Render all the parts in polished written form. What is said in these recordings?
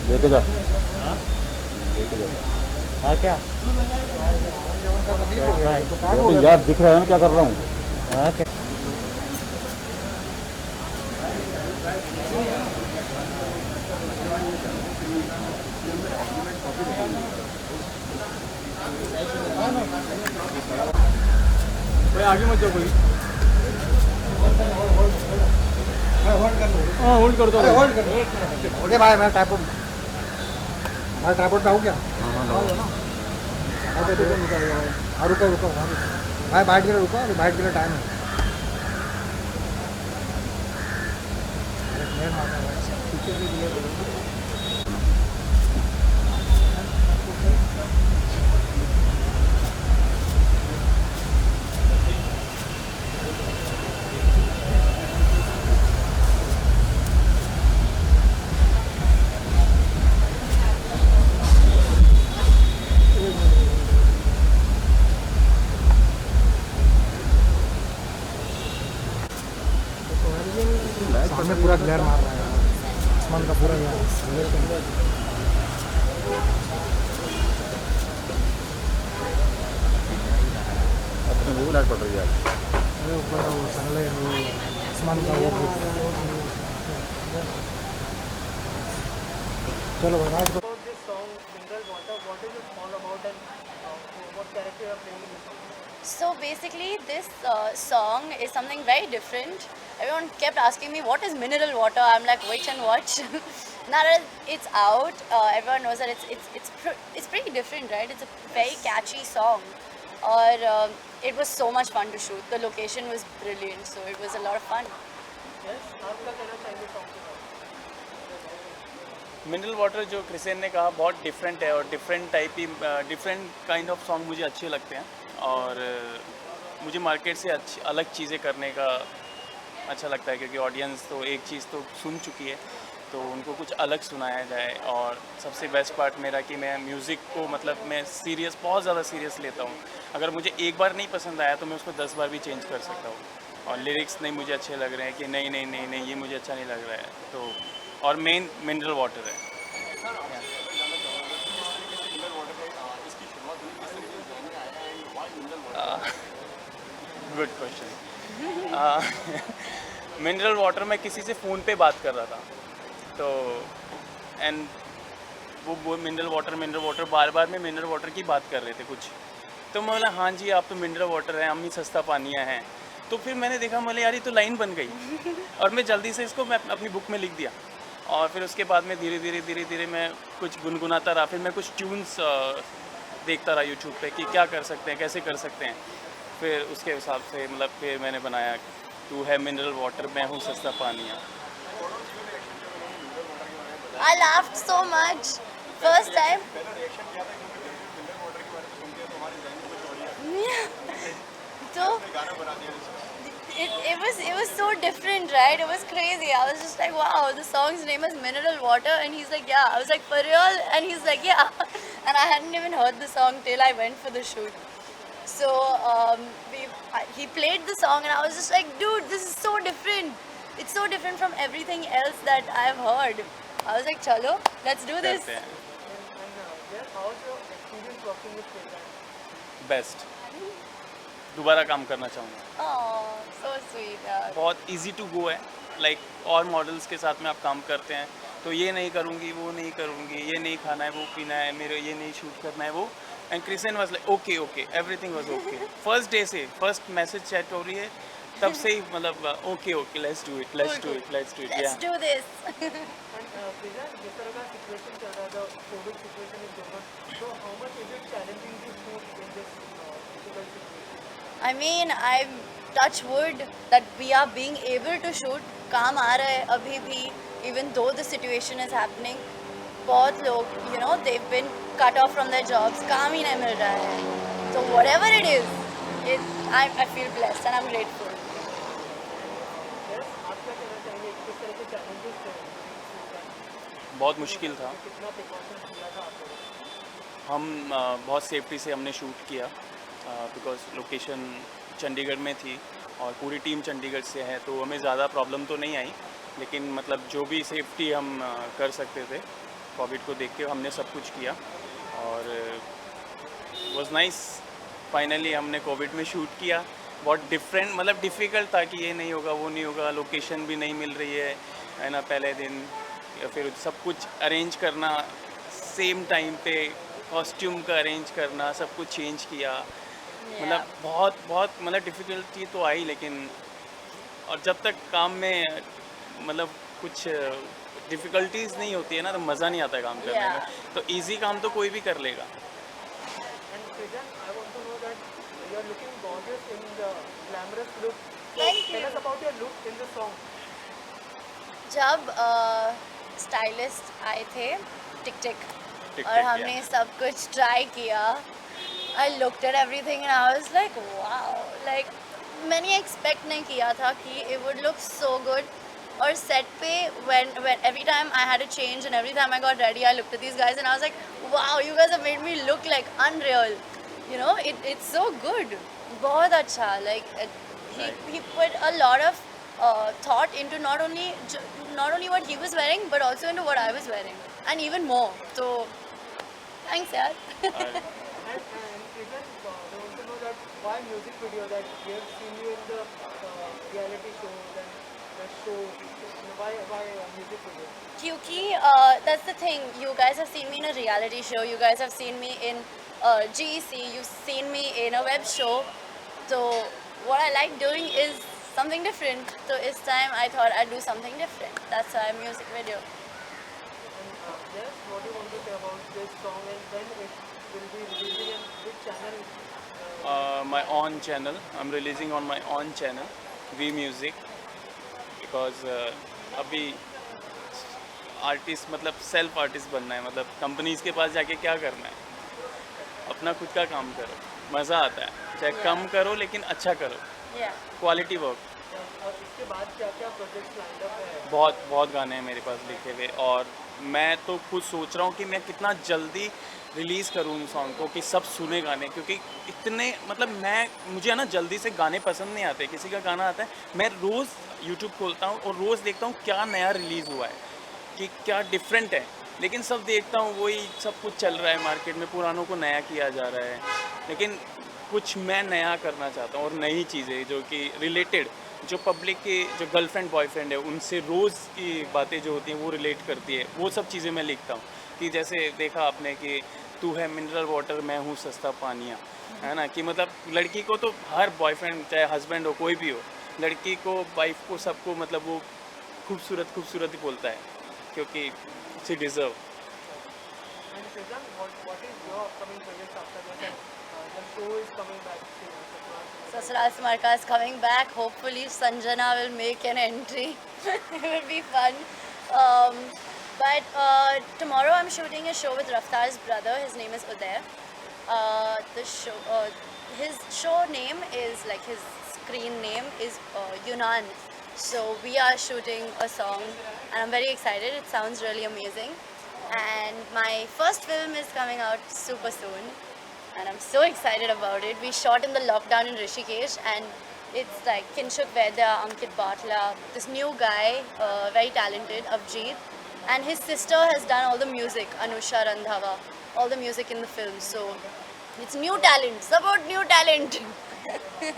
लेके जा, हाँ लेके जा। हाँ क्या लेकिन यार दिख रहा है मैं क्या कर रहा हूँ। हाँ क्या भाई आगे मत जाओ कोई। हाँ होल्ड कर दो। ओके भाई मैं ट्राइपॉड पे आऊँ क्या? ओके ठीक है हाँ रुको रुको हाँ भाई बाइट के लिए रुको अभी बाइट के लिए टाइम है। सामने पूरा ग्लेयर मार रहा है आसमान का पूरा यहाँ अपने मुँह लाइट पड़ रही है। अरे ऊपर वो सनलाइट वो आसमान का वो चलो भाई right About this song, Mineral Water, what is it all about and what character you are playing in this song? So basically, this song is something very different. Everyone kept asking me, "What is mineral water?" I'm like, "Which and what?" Now that it's out, everyone knows that it's pretty different, right? It's a very catchy song, or it was so much fun to shoot. The location was brilliant, so it was a lot of fun. Yes, आप क्या कहना चाहेंगे song के बारे में? Mineral water जो क्रिसेन ने कहा बहुत डिफरेंट है और डिफरेंट काइंड ऑफ सॉन्ग मुझे अच्छे लगते हैं और मुझे मार्केट से अच्छी अलग चीज़ें करने का अच्छा लगता है क्योंकि ऑडियंस तो एक चीज़ तो सुन चुकी है तो उनको कुछ अलग सुनाया जाए और सबसे बेस्ट पार्ट मेरा कि मैं म्यूज़िक को मतलब मैं बहुत ज़्यादा सीरियस लेता हूँ। अगर मुझे एक बार नहीं पसंद आया तो मैं उसको 10 बार भी चेंज कर सकता हूँ और लिरिक्स नहीं मुझे अच्छे लग रहे हैं कि नहीं ये मुझे अच्छा नहीं लग रहा है तो और मेन मिनरल वाटर है। Good question. मिनरल वाटर मैं किसी से फ़ोन पे बात कर रहा था तो एंड वो मिनरल वाटर बार में मिनरल वाटर की बात कर रहे थे कुछ तो मैं बोला हाँ जी आप तो मिनरल वाटर हैं हम ही सस्ता पानिया हैं तो फिर मैंने देखा बोले यार ये तो लाइन बन गई और मैं जल्दी से इसको मैं अपनी बुक में लिख दिया और फिर उसके बाद में धीरे धीरे मैं कुछ गुनगुनाता रहा फिर मैं कुछ ट्यून्स देखता रहा यूट्यूब पे कि क्या कर सकते हैं कैसे कर सकते हैं फिर उसके हिसाब से मतलब फिर मैंने बनाया तू है मिनरल वाटर मैं हूँ सस्ता पानिया। I laughed so much. First time. So it was so different, right? It was crazy. I was just like, wow, the song's name is Mineral Water, and he's like, yeah. I was like, for real? And he's like, yeah. And I hadn't even heard the song till I went for the shoot. So he played the song, and I was just like, dude, this is so different. It's so different from everything else that I've heard. I was like, chalo, let's do this. And yes, how's your experience working with Ketan? Best दोबारा काम करना चाहूँगा। Oh, so sweet, यार. बहुत easy to go है like और models के साथ में आप काम करते हैं तो ये नहीं करूँगी वो नहीं करूँगी ये नहीं खाना है वो पीना है मेरे ये नहीं शूट करना है वो एंड क्रिसेन was like okay everything was okay first day से फर्स्ट मैसेज चैट हो रही है तब से ही मतलब okay let's do it Let's do this. And Ketan, जिस तरह का situation चल रहा था, COVID situation is going on. So how much is it challenging to shoot in this difficult situation? I mean, I'm touch wood that we are being able to shoot. काम आ रहा है अभी भी, even though the situation is happening. बहुत लोग, you know, they've been cut off from their jobs. काम ही नहीं मिल रहा है. So whatever it is, I feel blessed and I'm grateful. Yes, आप क्या कहना चाहेंगे किस तरह के challenges थे? बहुत मुश्किल था कितना precautions लिया था आप लोगों ने? हम बहुत सेफ्टी से हमने शूट किया बिकॉज लोकेशन चंडीगढ़ में थी और पूरी टीम चंडीगढ़ से है तो हमें ज़्यादा प्रॉब्लम तो नहीं आई लेकिन मतलब जो भी सेफ्टी हम कर सकते थे कोविड को देख के हमने सब कुछ किया और वाज नाइस। फाइनली हमने कोविड में शूट किया। बहुत डिफरेंट मतलब डिफ़िकल्ट था कि ये नहीं होगा वो नहीं होगा, लोकेशन भी नहीं मिल रही है ना पहले दिन, या फिर सब कुछ अरेंज करना सेम टाइम पे, कॉस्ट्यूम का अरेंज करना, सब कुछ चेंज किया। मतलब बहुत बहुत मतलब डिफ़िकल्टी तो आई, लेकिन और जब तक काम में मतलब कुछ डिफ़िकल्टीज नहीं होती है ना तो मज़ा नहीं आता है काम करने में। तो इजी काम तो कोई भी कर लेगा। And Srijan, I want to know that you are looking gorgeous in the glamorous look. Thank Tell you. us about your look in the song. जब स्टाइलिस्ट आए थे टिक टिक टिक और टिक, हमने yeah. सब कुछ ट्राई किया, I looked at everything and I was like wow, like मैंने expect नहीं किया था कि it would look so good. और सेट पे when every time I had to change and every time I got ready I looked at these guys and I was like wow, you guys have made me look like unreal, you know, it's so good, बहुत अच्छा, like he put a lot of thought into not only what he was wearing but also into what I was wearing and even more, so thanks yaar. And Srijan, I want to know that why music video, that we have seen you in the reality shows and the shows. Why a music video? क्योंकि that's the thing, you guys have seen me in a reality show, you guys have seen me in GEC, you've seen me in a web show, so what I like doing is something different, so this time I thought I'd do something different, that's why music video. And yes, what do you want to say about this song and when it will be releasing and which channel? My own channel, I'm releasing on my own channel, V Music, because अभी artist मतलब self artist बनना है, मतलब companies के पास जाके क्या करना है, अपना खुद का काम करो, मज़ा आता है, चाहे कम करो लेकिन अच्छा करो, Yeah. Quality work. और इसके बाद क्या क्या प्रोजेक्ट्स लाइंड अप है? बहुत बहुत गाने हैं मेरे पास लिखे हुए और मैं तो खुद सोच रहा हूँ कि मैं कितना जल्दी रिलीज़ करूँ उन सॉन्ग को कि सब सुने गाने, क्योंकि इतने मतलब मुझे है ना जल्दी से गाने पसंद नहीं आते। किसी का गाना आता है मैं रोज़ यूट्यूब खोलता हूँ और रोज़ देखता हूँ क्या नया रिलीज़ हुआ है, कि क्या डिफरेंट है, लेकिन सब देखता हूँ वही सब कुछ चल रहा है मार्केट में, पुरानों को नया किया जा रहा है, लेकिन कुछ मैं नया करना चाहता हूँ और नई चीज़ें जो कि रिलेटेड, जो पब्लिक के जो गर्लफ्रेंड बॉयफ्रेंड है उनसे रोज़ की बातें जो होती हैं वो रिलेट करती है, वो सब चीज़ें मैं लिखता हूँ। कि जैसे देखा आपने कि तू है मिनरल वाटर मैं हूँ सस्ता पानिया, है ना, कि मतलब लड़की को तो हर बॉयफ्रेंड चाहे हस्बैंड हो कोई भी हो, लड़की को वाइफ को सबको मतलब वो खूबसूरत खूबसूरत ही बोलता है क्योंकि she deserve. And Srijan, what is your upcoming projects after this? And the show is coming back soon. Sasural Smarka is coming back. Hopefully Sanjana will make an entry. It will be fun. But tomorrow I'm shooting a show with Raftar's brother. His name is Uday. His show name is like his screen name is Yunan. So we are shooting a song and I'm very excited. It sounds really amazing. And my first film is coming out super soon. And I'm so excited about it. We shot in the lockdown in Rishikesh and it's like Kinshuk Vedya, Ankit Batla, this new guy, very talented, Avjeet. And his sister has done all the music, Anusha Randhawa, all the music in the film. So it's new talent, support new talent. Thank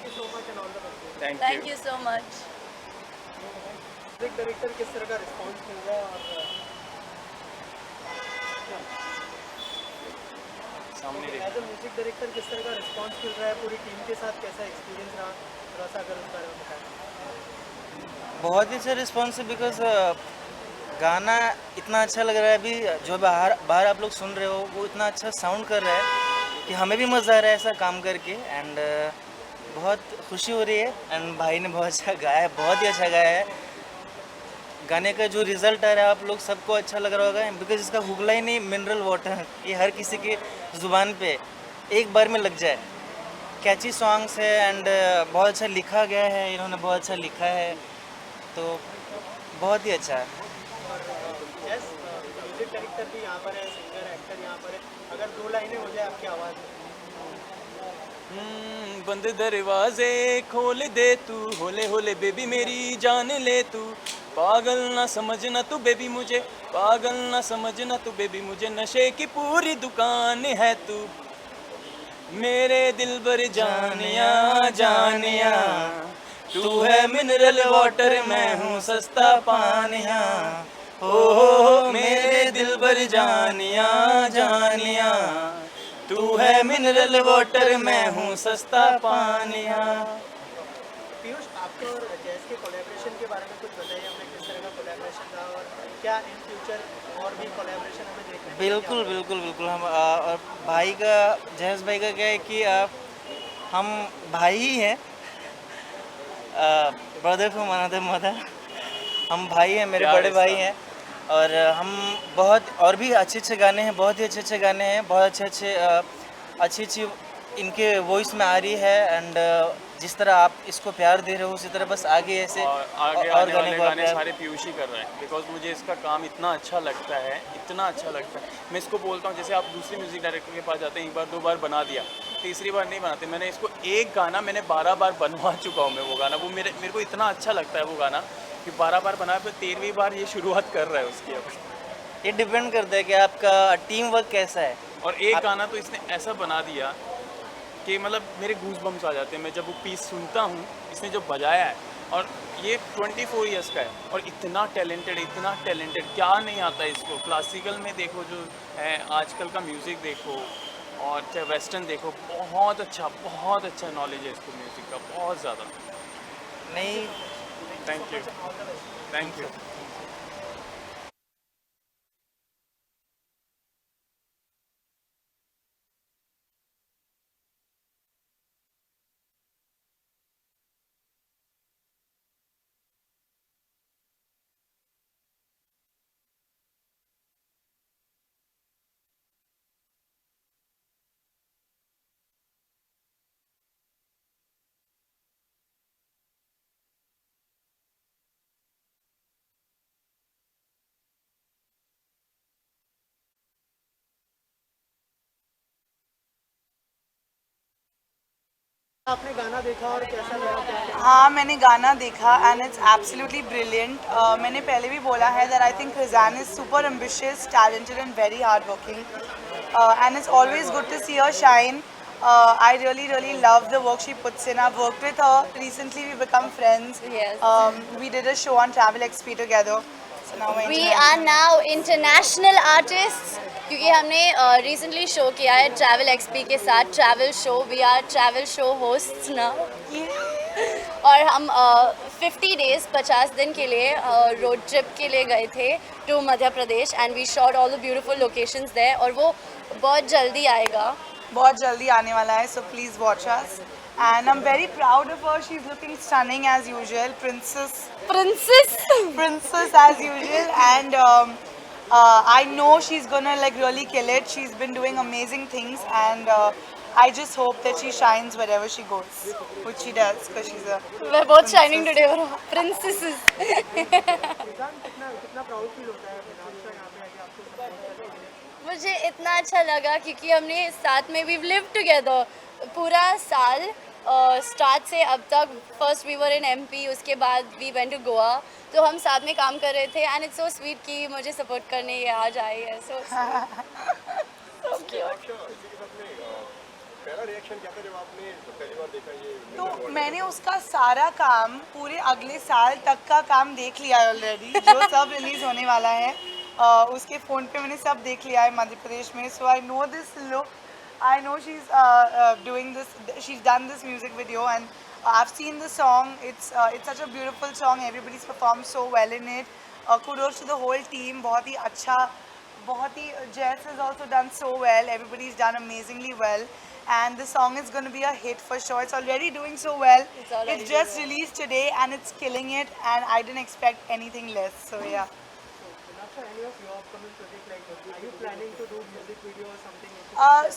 you so much and all the best. Thank you so much. Music director किस तरह का response मिल रहा है और सामने as a music director किस तरह का रिस्पांस मिल रहा है, पूरी टीम के साथ कैसा एक्सपीरियंस रहा, थोड़ा सा अगर उस बारे में बताएं। बहुत ही अच्छा रिस्पॉन्स है बिकॉज गाना इतना अच्छा लग रहा है, अभी जो बाहर आप लोग सुन रहे हो वो इतना अच्छा साउंड कर रहा है कि हमें भी मज़ा आ रहा है ऐसा काम करके। एंड बहुत खुशी हो रही है एंड भाई ने बहुत अच्छा गाया है, बहुत ही अच्छा गाया है। गाने का जो रिज़ल्ट आ रहा है आप लोग सबको अच्छा लग रहा होगा बिकॉज इसका हुगला ही नहीं मिनरल वाटर, ये हर किसी की ज़ुबान पे एक बार में लग जाए। कैची सॉन्ग्स है एंड बहुत अच्छा लिखा गया है, इन्होंने बहुत अच्छा लिखा है, तो बहुत ही अच्छा है। यस, म्यूजिक डायरेक्टर भी यहाँ पर है, सिंगर एक्टर यहाँ पर है, अगर दो लाइनें हो जाए आपकी आवाज़ में। बंद दरवाजे खोल दे तू, होले होले बेबी मेरी जान ले तू, पागल ना समझना तू बेबी मुझे, पागल ना समझना तू बेबी मुझे, नशे की पूरी दुकान है तू, मेरे दिल भर जानिया जानिया, तू है मिनरल वाटर मैं हूँ सस्ता पानिया, हो मेरे दिल भर जानिया जानिया, तू है मिनरल वाटर मैं हूँ सस्ता पानिया। पीयूष, आपको और जैस के कोलैबोरेशन के बारे में कुछ बताइए, हमें किस तरह का कोलैबोरेशन था और क्या इन फ्यूचर और भी कोलैबोरेशन हमें देखने को बिल्कुल बिल्कुल बिल्कुल। हम और भाई का, जहेश भाई का क्या है कि हम भाई ही हैं, ब्रदर फ्रॉम अनदर मदर, हम भाई हैं, मेरे प्यार बड़े रिश्ता। भाई हैं। और हम बहुत और भी अच्छे अच्छे गाने हैं, बहुत ही अच्छे अच्छे गाने हैं, बहुत अच्छी अच्छी इनके वॉइस में आ रही है। एंड जिस तरह आप इसको प्यार दे रहे हो उसी तरह बस आगे ऐसे और आगे और आने वाले को आप गाने प्यार- सारे पीयूष ही कर रहे हैं, बिकॉज मुझे इसका काम इतना अच्छा लगता है, इतना अच्छा लगता है। मैं इसको बोलता हूँ, जैसे आप दूसरे म्यूज़िक डायरेक्टर के पास जाते हैं, एक बार दो बार बना दिया, तीसरी बार नहीं बनाते। मैंने इसको एक गाना मैंने 12 बार बनवा चुका हूँ मैं, वो गाना, वो मेरे को इतना अच्छा लगता है वो गाना कि 12 बार बनाया, फिर 13वीं बार ये शुरुआत कर रहा है उसकी अब। ये डिपेंड करता है कि आपका टीम वर्क कैसा है। और एक गाना तो इसने ऐसा बना दिया कि मतलब मेरे गूज बम्स आ जाते हैं मैं जब वो पीस सुनता हूँ, इसने जो बजाया है। और ये 24 इयर्स का है और इतना टैलेंटेड, क्या नहीं आता है इसको। क्लासिकल में देखो जो है, आजकल का म्यूज़िक देखो और चाहे वेस्टर्न देखो, बहुत अच्छा नॉलेज है इसको म्यूज़िक का, बहुत ज़्यादा। नहीं, थैंक यू। आपने गाना देखा और कैसा लगा, क्या हाँ, मैंने गाना देखा एंड इट्स एब्सोल्युटली ब्रिलियंट। मैंने पहले भी बोला है that I think Rizan is super ambitious, talented and very hard working, and it's always good to see her shine. I really love the work she puts in. I've worked with her recently. We become friends. Yes. We did a show on Travel XP together. So now we're We international. are now international artists क्योंकि हमने recently show किया है travel XP के साथ, travel show. We are travel show hosts now. और हम 50 days 50 दिन के लिए रोड ट्रिप के लिए गए थे to Madhya Pradesh and we shot all the beautiful locations there. और वो बहुत जल्दी आएगा. बहुत जल्दी आने वाला है, so please watch us. And I'm very proud of her. She's looking stunning as usual, princess as usual. And I know she's gonna like really kill it. She's been doing amazing things, and I just hope that she shines wherever she goes, which she does, because she's a we're both shining today. Princesses. कितना proud feel होता है विनाक्षा यहाँ पे आके आपको support करने के लिए? मुझे इतना अच्छा लगा क्योंकि हमने साथ में वी लिव टुगेदर पूरा साल, स्टार्ट से अब तक. First we were in MP, उसके बाद वी वेंट टू गोवा. तो हम साथ में काम कर रहे थे एंड इट्स सो स्वीट कि मुझे सपोर्ट करने ये आज आई है. सो तो मैंने उसका सारा काम पूरे अगले साल तक का काम देख लिया है ऑलरेडी, जो सब रिलीज होने वाला है. उसके फ़ोन पे मैंने सब देख लिया है मध्य प्रदेश में. So I know this look, I know she is doing this, she is done this music video and I've seen the song. It's such a beautiful song. Everybody's performed so well in it. Kudos to the whole team. बहुत ही अच्छा, बहुत ही Jess has also done so well. Everybody's done amazingly well. And the song is going to be a hit for sure. It's already doing so well. It's just released today and it's killing it. And I didn't expect anything less. So yeah. for any of your upcoming projects? Like, are you planning to do music video or something?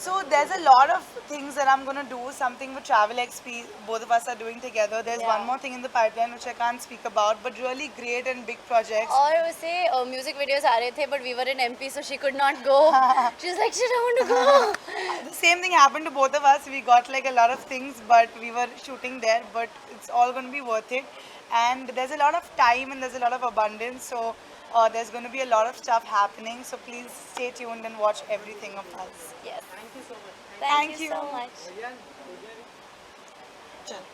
So there's a lot of things that I'm gonna do. Something with Travel XP, both of us are doing together. There's one more thing in the pipeline which I can't speak about, but really great and big projects. और उसे music videos आ रहे थे but we were in MP so she could not go she was like shit I want to go The same thing happened to both of us. We got like a lot of things, but we were shooting there. But it's all going to be worth it. And there's a lot of time and there's a lot of abundance. So there's going to be a lot of stuff happening. So please stay tuned and watch everything of us. Yes Thank you so much. Thank Thank you you. So much Chal.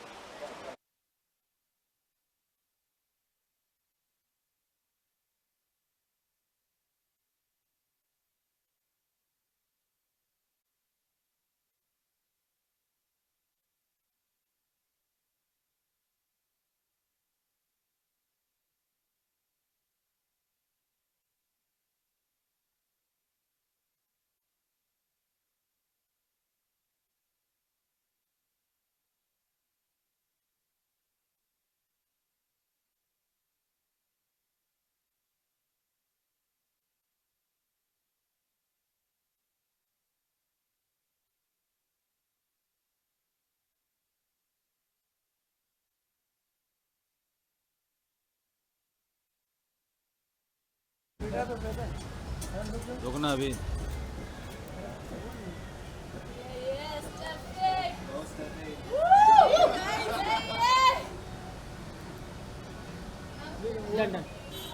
रुकना अभी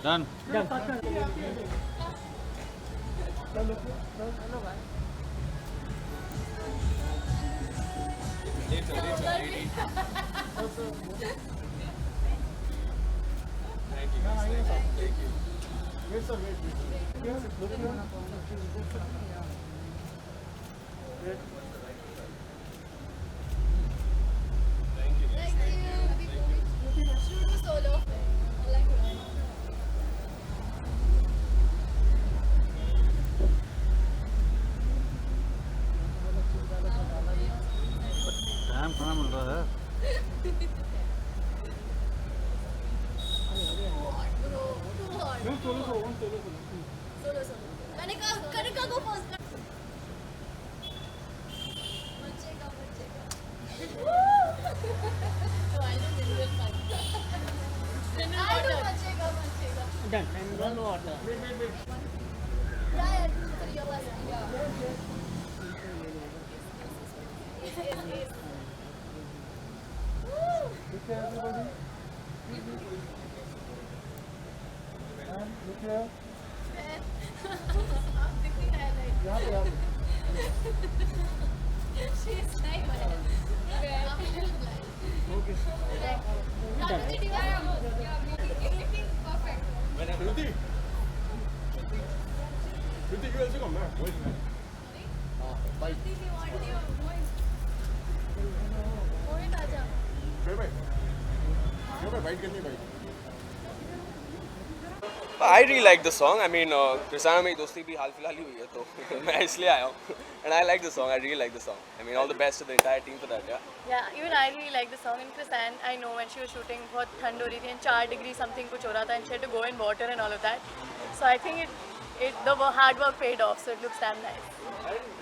done time कहाँ मिल रहा है मैंने कहा गो first Done. And one water. I really like the song. I mean, Krisana मेरी दोस्ती भी हाल फिलहाल ही हुई है तो मैं इसलिए आया हूँ. And I like the song. I really like the song. I mean, all the best to the entire team for that. Yeah. Yeah, even I really like the song. And Krisan, I know when she was shooting, बहुत ठंड हो रही थी and 4 degree something कुछ हो रहा था and she had to go in water and all of that. So I think the hard work paid off. So it looks damn nice.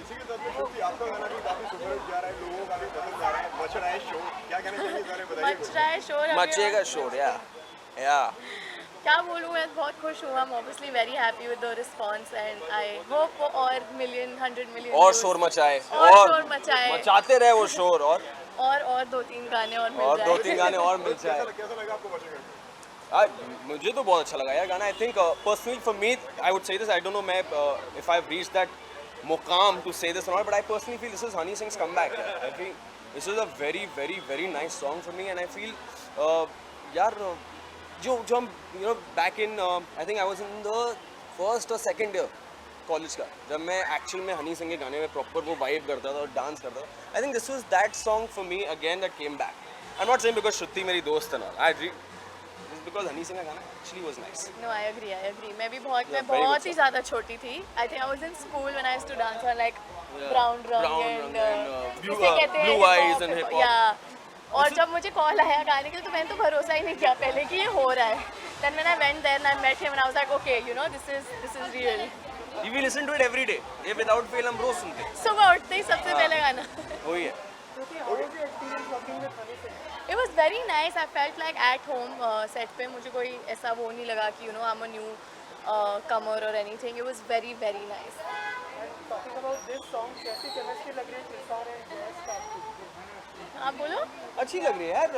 इसी के साथ में श्रुति आपका गाना भी काफी सुपर हिट जा रहा है, लोगों का भी पसंद आ रहा है, मच रहा है शो, क्या कहना चाहिए इस बारे में बताइए. मच रहा है शोर. मचेगा शोर. Yeah. Yeah. क्या बोलूँ मैं बहुत खुश हूँ. I'm obviously very happy with the response and I hope वो और million 100 million और views. शोर मचाए. और शोर मचाए. मचाते रहे वो शोर और 2-3 गाने और मिल जाए. 2-3 गाने और मिल जाए. कैसा लगा आपको मचेगा? मुझे तो बहुत अच्छा लगा यार गाना. I think personally for me, I would say this. I don't know मैं if I've reached that मुकाम to say this or not, but I personally feel this is Honey Singh's comeback. I feel this is a very very very nice song for me and I feel यार जो हम back in I think I was in the first or second year college का, जब मैं actual में हनी सिंह के गाने में प्रॉपर वो वाइब करता था और डांस करता था. I think this was that song for me again that came back. I am not saying because Shruti मेरी दोस्त है ना. I agree because Honey Singh का गाना actually was nice. No, I agree. मैं भी बहुत ही ज़्यादा छोटी थी. I think I was in school when I used to dance on like brown rung and blue eyes and hip hop. Yeah. और जब मुझे कॉल आया गाने के लिए तो मैंने तो भरोसा ही नहीं किया पहले कि ये हो रहा है. Then when I went there and I met him and I was like, okay, you know, this is real. We listen to it every day. ये without fail हम रोज सुनते हैं. सुबह उठते ही सबसे पहले गाना. वही है. Shruti, how was your experience working with Honey Singh? It was very nice. I felt like at home set पे मुझे कोई ऐसा वो नहीं लगा कि you know I'm a new comer or anything. It was very very nice. And talking about this song, कैसी chemistry लग रही है किरसार and Jess का आपको? आप बोलो. अच्छी लग रही है यार.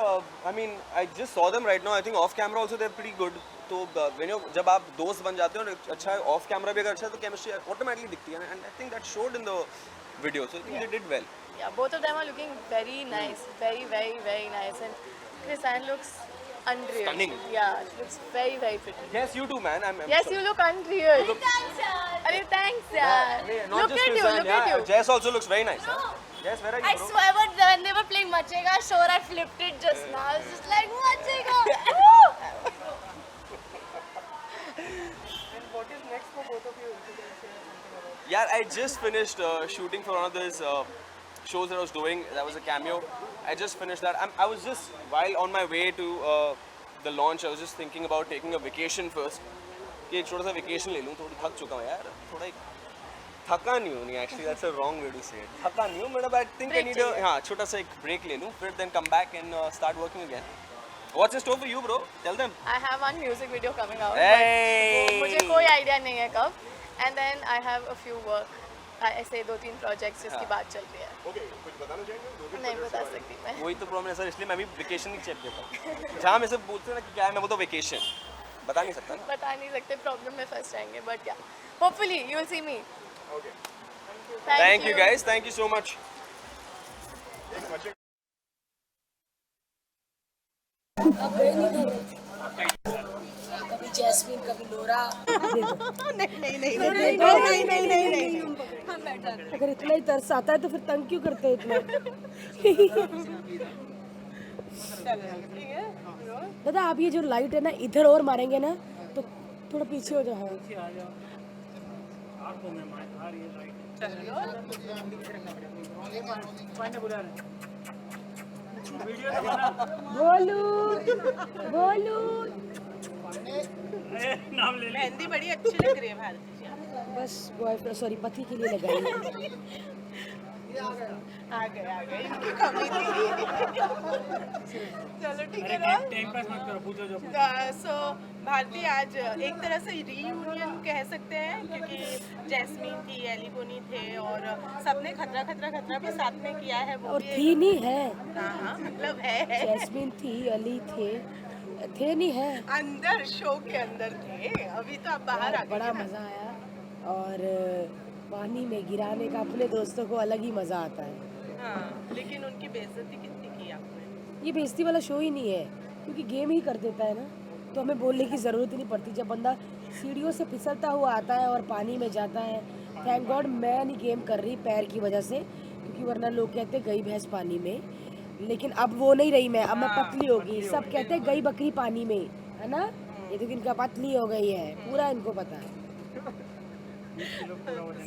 I mean, I just saw them right now. I think off camera also they're pretty good. तो जब आप दोस्त बन जाते हो और अच्छा ऑफ कैमरा भी अगर अच्छा है तो केमिस्ट्री ऑटोमेटिकली दिखती है. And I think that showed in the video. So I think they did well. Yeah, both of them are looking very nice, very very very nice, and Krisan looks unreal. Stunning. Yeah, she looks very very pretty. Yes, you too, man. I'm Yes, sorry. you look unreal. Thanks, Arey, thanks, yaar. Not Look just at you, Krisan, look yeah. at you. Jess also looks very nice. Huh? Jess, where are you, I bro? swear, but when they were playing Machega Shore, I flipped it just now. I was just like, Machega! Woo! And what is next for both of you? If you can say something about. Yeah, I just finished shooting for one of those shows that I was doing. That was a cameo. I just finished that. I was just, while on my way to the launch, I was just thinking about taking a vacation first. कि एक छोटा सा vacation ले लूँ. थोड़ी थक चुका हूँ यार. थोड़ा एक थका नहीं हूँ. Actually, that's a wrong way to say it. थका नहीं हूँ. But I think I need a हाँ छोटा सा एक break ले लूँ. फिर then come back and start working again. What's in store for you, bro? Tell them. I have one music video coming out. Hey! but मुझे कोई idea नहीं है कब. And then I have a few work. ऐसे 2-3 projects जिसकी बात चल रही है. ओके कुछ बताना चाहेंगे? नहीं बता सकती मैं. वही तो प्रॉब्लम है सर. इसलिए मैं भी वेकेशन नहीं चेक देता हूँ. जहाँ मैं सब बोलते हैं ना कि क्या है मैं बोलता हूँ वेकेशन. बता नहीं सकता ना. बता नहीं सकते प्रॉब्लम में फंस जाएंगे. But yeah, hopefully you will see me. Okay. Thank you guys. Thank you so much. एक बच्चे कभी जैस्मिन कभी लोरा. अगर इतना ही तरस आता है तो फिर तंग क्यों करते हैं इतना. दादा आप ये जो लाइट है ना इधर और मारेंगे ना तो थोड़ा पीछे हो जाओ. बोलू बोलू. मेहंदी बड़ी अच्छी लग रही है भारती जी. बस बॉयफ्रेंड सॉरी पति के लिए लगाई. आ गए इनकी कमी थी. चलो ठीक है ना. सो भारती आज एक तरह से रीयूनियन कह सकते हैं क्योंकि जैस्मीन थी, एली बोनी थे और सबने खतरा खतरा खतरा भी साथ में किया है. वो और भी थी नहीं है. हाँ मतलब है. जैस्मिन थी अली थे नहीं है. अंदर शो के अंदर थे. अभी तो आप बाहर आ गए. बड़ा मजा आया और पानी में गिराने का अपने दोस्तों को अलग ही मजा आता है. हाँ लेकिन उनकी बेइज्जती कितनी की आपने. ये बेइज्जती वाला शो ही नहीं है क्योंकि गेम ही कर देता है ना तो हमें बोलने की ज़रूरत ही नहीं पड़ती. जब बंदा सीढ़ियों से फिसलता हुआ आता है और पानी में जाता है. थैंक गॉड मैं नहीं गेम कर रही पैर की वजह से क्योंकि वरना लोग कहते गई भैंस पानी में. लेकिन अब वो नहीं रही मैं. अब मैं पतली हो गई. सब कहते गई बकरी पानी में है ना. ये तो इनका पतली हो गई है पूरा इनको पता है.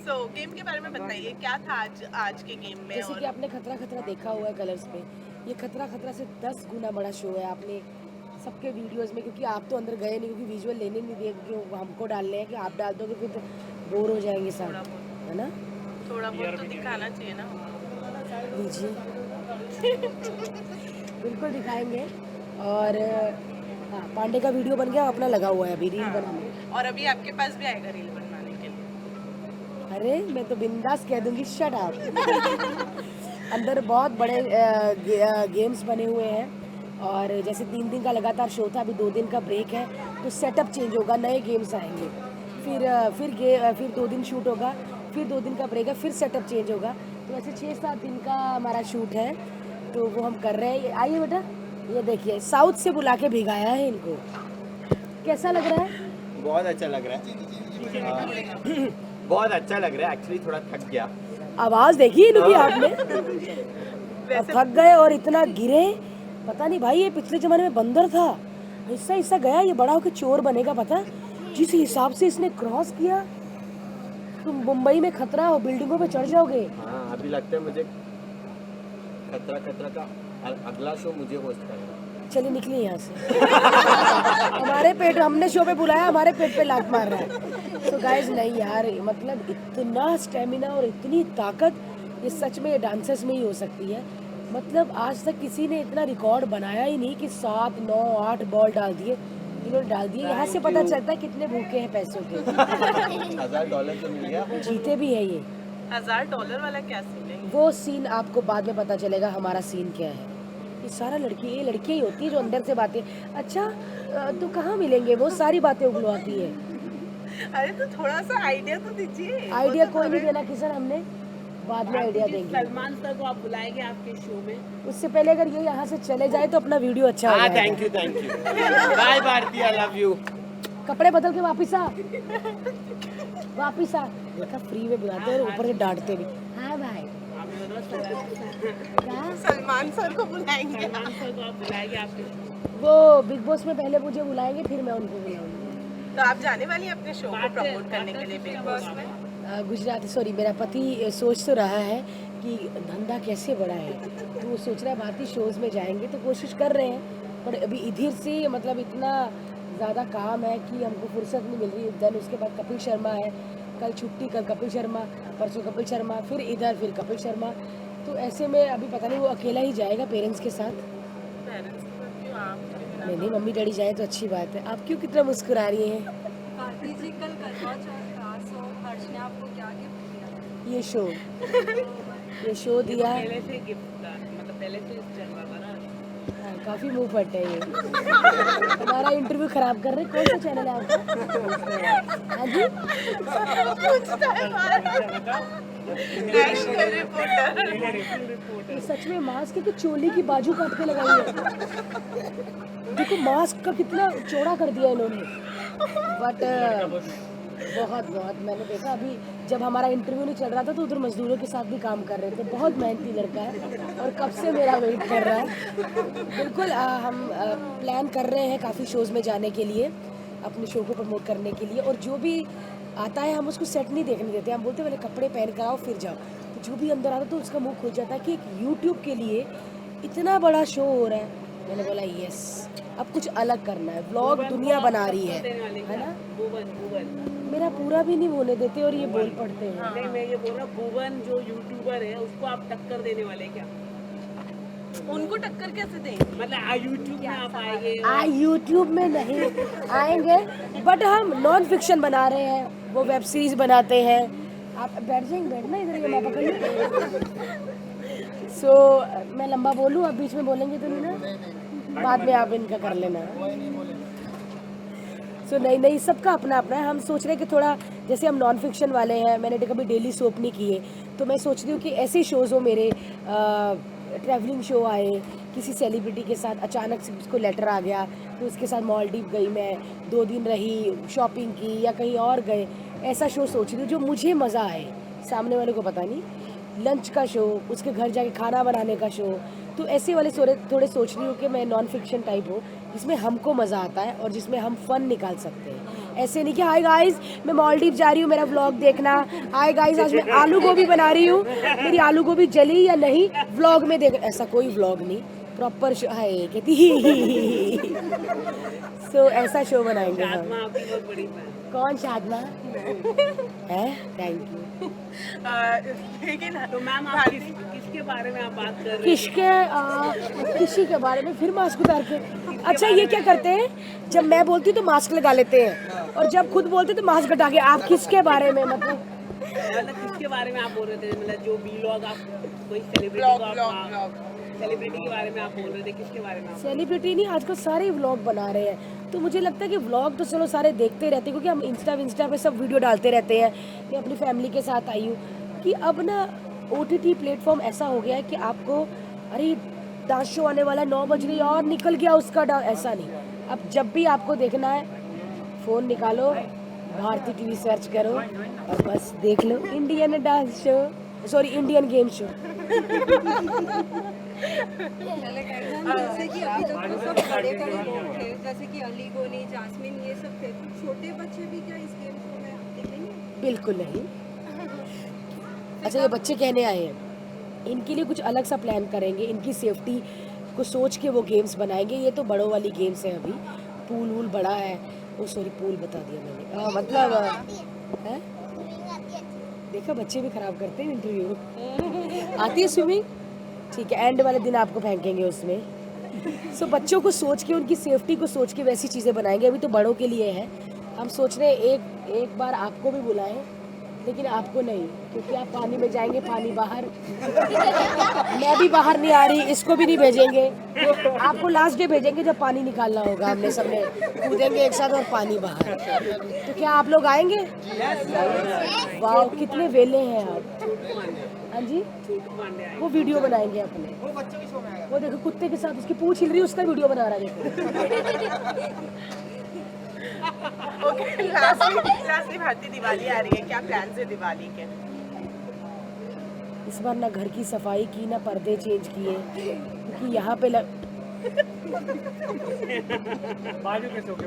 सो गेम के बारे में बताइए क्या था आज के गेम में. जैसे कि आपने खतरा खतरा देखा हुआ है कलर्स पे. ये खतरा खतरा से 10 गुना बड़ा शो है. आपने सबके वीडियोस में क्योंकि आप तो अंदर गए नहीं क्योंकि विजुअल लेने नहीं दिए क्योंकि वो हमको डालने हैं कि आप डाल दोगे फिर तो बोर हो जाएंगे सब है ना. थोड़ा बहुत तो दिखाना चाहिए ना. दीजिए बिल्कुल दिखाएंगे. और हाँ पांडे का वीडियो बन गया अपना लगा हुआ है अभी रील बनाने. और अभी आपके पास भी आएगा रील बनवाने के लिए. अरे मैं तो बिंदास कह दूंगी शट अप. अंदर बहुत बड़े गेम्स बने हुए हैं और जैसे 3 दिन का लगातार शो था. अभी 2 दिन का ब्रेक है तो सेटअप चेंज होगा. नए गेम्स आएंगे. फिर 2 दिन शूट होगा. फिर 2 दिन का ब्रेक है. फिर सेटअप चेंज होगा. तो ऐसे 6-7 दिन का हमारा शूट है तो वो हम कर रहे हैं. आइए बेटा ये देखिए साउथ से बुला के भिगाया है इनको. कैसा लग रहा है. बहुत अच्छा लग रहा है. बहुत अच्छा लग रहा है. एक्चुअली थोड़ा थक गया. आवाज़ देखी इनकी आपने. अब थक गए और इतना गिरे. पता नहीं भाई ये पिछले ज़माने में बंदर था. हिस्सा हिस्सा गया. ये बड़ा होकर चोर बनेगा. पता जिस हिसाब से इसने क्रॉस किया तुम मुंबई में खतरा हो बिल्डिंगों पे चढ़ जाओगे. हाँ अभी लगता है मुझे खतरा खतरा का अगला शो मुझे होस्ट करना. चलिए निकलिए यहाँ से। हमारे पेट, हमने शो पे बुलाया, हमारे पेट पे लात मार रहा है। तो गाइज नहीं यार, मतलब इतना स्टेमिना और इतनी ताकत ये सच में डांसर्स में ही हो सकती है। मतलब आज तक किसी ने इतना रिकॉर्ड बनाया ही नहीं कि 7, 9, 8 बॉल डाल दिए, इन्होंने डाल दिए। यहाँ से पता चलता है कितने भूखे हैं पैसों के। $1000 तो मिल गया। जीते भी है ये। $1000 वाला क्या सीन है? वो सीन आपको बाद में पता चलेगा हमारा सीन क्या है। ये सारा लड़की, ये लड़कियाँ ही होती है जो अंदर से बातें, अच्छा तो कहाँ मिलेंगे, वो सारी बातें उगलवाती है। अरे तो थोड़ा सा आइडिया तो दीजिए। आइडिया कोई नहीं देना किशन, हमने बाद में आइडिया देंगे। सलमान सर को आप बुलाएंगे आपके शो में? उससे पहले अगर ये यहाँ से चले जाए तो अपना वीडियो अच्छा हो जाएगा। Thank you bye Bharti, I love you. कपड़े बदल के वापिस आ, वापिस आ। देखा फ्री में बुलाते हैं और ऊपर से डांटते भी। हाँ भाई, सलमान सर को बुलाएंगे। सलमान सर को आप बुलाएंगे आपके शो? वो बिग बॉस में पहले मुझे बुलाएंगे, फिर मैं उनको बुलाऊंगी। तो आप जाने वाली हैं अपने शो को प्रमोट करने के लिए बिग बॉस में? गुजराती, सॉरी, मेरा पति सोच तो रहा है कि धंधा कैसे बढ़ाए, तो वो सोच रहा है भारतीय शोज़ में जाएंगे, तो कोशिश कर रहे हैं। पर अभी इधर से मतलब इतना ज़्यादा काम है कि हमको फुर्सत नहीं मिल रही। देन उसके बाद कपिल शर्मा है, कल छुट्टी, कल कपिल शर्मा, परसों कपिल शर्मा, फिर इधर फिर कपिल शर्मा। तो ऐसे में अभी पता नहीं वो अकेला ही जाएगा पेरेंट्स के साथ। नहीं, मम्मी डैडी जाए तो अच्छी बात है। आप क्यों कितना मुस्कुरा रही हैं? भारती जी कल करवा चौथ था, सो हर्ष ने आपको क्या गिफ्ट दिया? ये शो दिया। पहले से गिफ्ट था, मतलब पहले से चल रहा था ना। हाँ, काफी मुंह फट है ये। हमारा इंटरव्यू खराब कर रहे। कौन सा चैनल है आपका? हाँ जी, नेशनल रिपोर्टर। ये सच में मास्क की चोली की बाजू काट के लगाई है। देखो मास्क का कितना चौड़ा कर दिया इन्होंने। बट बहुत मैंने देखा, अभी जब हमारा इंटरव्यू नहीं चल रहा था तो उधर मजदूरों के साथ भी काम कर रहे थे। बहुत मेहनती लड़का है और कब से मेरा वेट कर रहा है। बिल्कुल हम प्लान कर रहे हैं काफ़ी शोज़ में जाने के लिए, अपने शो को प्रमोट करने के लिए। और जो भी आता है हम उसको सेट नहीं देखने देते, हम बोलते पहले कपड़े पहन कर आओ फिर जाओ। तो जो भी अंदर आता तो उसका मुंह खुल जाता है कि एक यूट्यूब के लिए इतना बड़ा शो हो रहा है। मैंने बोला यस, अब कुछ अलग करना है। व्लॉग दुनिया बना रही है ना। भुवन मेरा पूरा भी नहीं बोलने देते और ये बोल पड़ते हैं। नहीं, मैं ये बोल रहा हूँ, भुवन जो यूट्यूबर है उसको आप टक्कर देने वाले क्या? उनको टक्कर कैसे देंगे? मतलब यूट्यूब में आप आएंगे? यूट्यूब में नहीं आएंगे, बट हम नॉन फिक्शन बना रहे हैं, वो वेब सीरीज बनाते हैं। आप बैठ बैठना इधर, ये मैं पकड़ लूं। सो मैं लंबा बोलूँ, आप बीच में बोलेंगे तो नहीं ना? बाद में आप इनका कर लेना। सो नहीं, सबका अपना अपना है। हम सोच रहे हैं कि थोड़ा, जैसे हम नॉन फिक्शन वाले हैं, मैंने कभी डेली सोप नहीं किए, तो मैं सोच रही हूँ कि ऐसे शोज़ हो मेरे, ट्रैवलिंग शो आए, किसी सेलिब्रिटी के साथ अचानक से उसको लेटर आ गया तो उसके साथ मालदीव गई, मैं 2 दिन रही, शॉपिंग की या कहीं और गए। ऐसा शो सोच रही हूँ जो मुझे मज़ा आए, सामने वाले को पता नहीं। लंच का शो, उसके घर जाके खाना बनाने का शो, तो ऐसे वाले थोड़े सोच रही हूँ कि मैं नॉन फिक्शन टाइप हो, जिसमें हमको मज़ा आता है और जिसमें हम फन निकाल सकते हैं। ऐसे नहीं कि हाय गाइस मैं मालदीव जा रही हूँ, मेरा व्लॉग देखना। हाय गाइस आज मैं आलू गोभी बना रही हूँ, मेरी आलू गोभी जली या नहीं व्लॉग में देख। ऐसा कोई व्लॉग नहीं, प्रॉपर शो है कहती। सो ऐसा शो बनाएंगे हम। कौन शादमा है? Thank you. लेकिन तो मैम आप किसके बारे में आप बात कर रहे हैं? किसी के बारे में फिर मास्क उतार के। अच्छा ये क्या करते हैं, जब मैं बोलती हूँ तो मास्क लगा लेते हैं और जब खुद बोलते तो मास्क हटा के। आप किसके बारे में, मतलब किसके बारे में आप बोल रहे थे? मतलब जो व्लॉग आप कोई सेलिब्रिटी के बारे में आप बोल रहे थे, किसके बारे में? सेलिब्रिटी नहीं, आजकल सारे व्लॉग बना रहे हैं। तो मुझे लगता है कि व्लॉग तो चलो सारे देखते रहते हैं, क्योंकि हम इंस्टा पे सब वीडियो डालते रहते हैं। मैं अपनी फैमिली के साथ आई हूँ कि अब ना OTT प्लेटफॉर्म ऐसा हो गया है कि आपको, अरे डांस शो आने वाला 9 बज रही और निकल गया उसका डांस, ऐसा नहीं। अब जब भी आपको देखना है फ़ोन निकालो, भारती TV सर्च करो और बस देख लो Indian dance show, sorry Indian game show. जैसे कि अभी तक तो सब बड़े लोग थे, जैसे कि अली गोनी, जास्मिन, ये सब थे, तो छोटे बच्चे भी क्या इस गेम शो में देखेंगे? बिल्कुल नहीं। अच्छा ये बच्चे कहने आए हैं, इनके लिए कुछ अलग सा प्लान करेंगे, इनकी सेफ्टी को सोच के वो गेम्स बनाएंगे। ये तो बड़ों वाली गेम्स है, अभी पूल वूल बड़ा है। ओ सॉरी, पूल बता दिया मैंने, मतलब है? देखा, बच्चे भी खराब करते हैं इंटरव्यू। आती है स्विमिंग? ठीक है, एंड वाले दिन आपको फेंकेंगे उसमें। सो बच्चों को सोच के, उनकी सेफ्टी को सोच के वैसी चीज़ें बनाएंगे। अभी तो बड़ों के लिए है। हम सोच रहे हैं एक बार आपको भी बुलाएं, लेकिन आपको नहीं, क्योंकि आप पानी में जाएंगे, पानी बाहर। मैं भी बाहर नहीं आ रही, इसको भी नहीं भेजेंगे। आपको लास्ट डे भेजेंगे जब पानी निकालना होगा। हमने सबने कूदेंगे एक साथ और पानी बाहर। तो क्या आप लोग आएंगे? वाह, कितने वेले हैं आप। हाँ जी, वो वीडियो बनाएंगे अपने। वो देखो कुत्ते के साथ उसकी पूंछ हिल रही है, उसका वीडियो बना रहा है। देखो। ओके, लास्टली भारतीय दिवाली आ रही है, क्या प्लान है दिवाली के? इस बार ना घर की सफाई की, ना पर्दे चेंज किए, क्योंकि यहाँ पे बाजू के शो के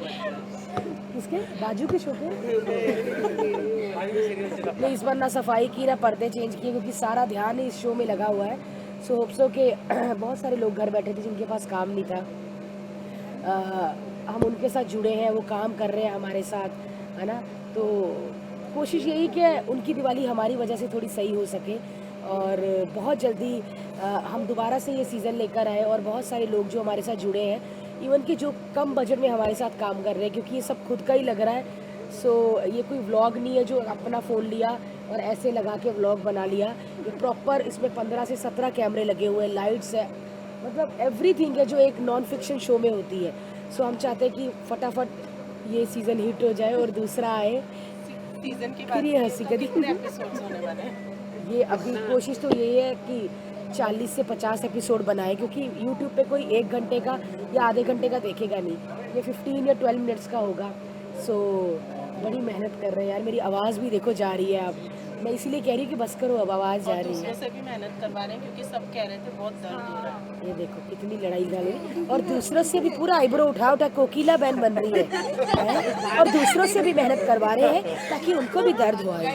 किसके बाजू के शो के नहीं, इस बार ना सफाई की, ना पर्दे चेंज किए, क्योंकि सारा ध्यान इस शो में लगा हुआ है। सो होप्सो के बहुत सारे लोग घर बैठे थे जिनके पास काम नहीं था। हम उनके साथ जुड़े हैं, वो काम कर रहे हैं हमारे साथ, है ना। तो कोशिश यही कि उनकी दिवाली हमारी वजह से थोड़ी सही हो सके, और बहुत जल्दी हम दोबारा से ये सीज़न लेकर आए। और बहुत सारे लोग जो हमारे साथ जुड़े हैं, इवन कि जो कम बजट में हमारे साथ काम कर रहे हैं, क्योंकि ये सब खुद का ही लग रहा है। सो ये कोई व्लॉग नहीं है जो अपना फ़ोन लिया और ऐसे लगा के व्लॉग बना लिया। ये प्रॉपर, इसमें 15 से 17 कैमरे लगे हुए हैं, लाइट्स है, मतलब एवरीथिंग है जो एक नॉन फिक्शन शो में होती है। सो हम चाहते हैं कि फटाफट ये सीज़न हिट हो जाए और दूसरा आए। सीजन की फिर ये हंसी कभी एपिसोड्स होने वाले हैं? ये अभी कोशिश तो यही है कि 40 से 50 एपिसोड बनाए, क्योंकि यूट्यूब पे कोई 1 घंटे का या आधे घंटे का देखेगा नहीं, ये 15 या 12 मिनट्स का होगा। सो बड़ी मेहनत कर रहे हैं यार। मेरी आवाज़ भी देखो जा रही है अब, मैं इसीलिए कह रही हूँ कि बस करो, अब आवाज़ जा रही है। से भी मेहनत करवा रहे हैं, क्योंकि सब कह रहे थे बहुत दर्द हो रहा है। ये देखो कितनी लड़ाई गाली, और दूसरों से भी पूरा आईब्रो उठा उठा कोकिला बहन बन रही है, और दूसरों से भी मेहनत करवा रहे हैं ताकि उनको भी दर्द हो आए।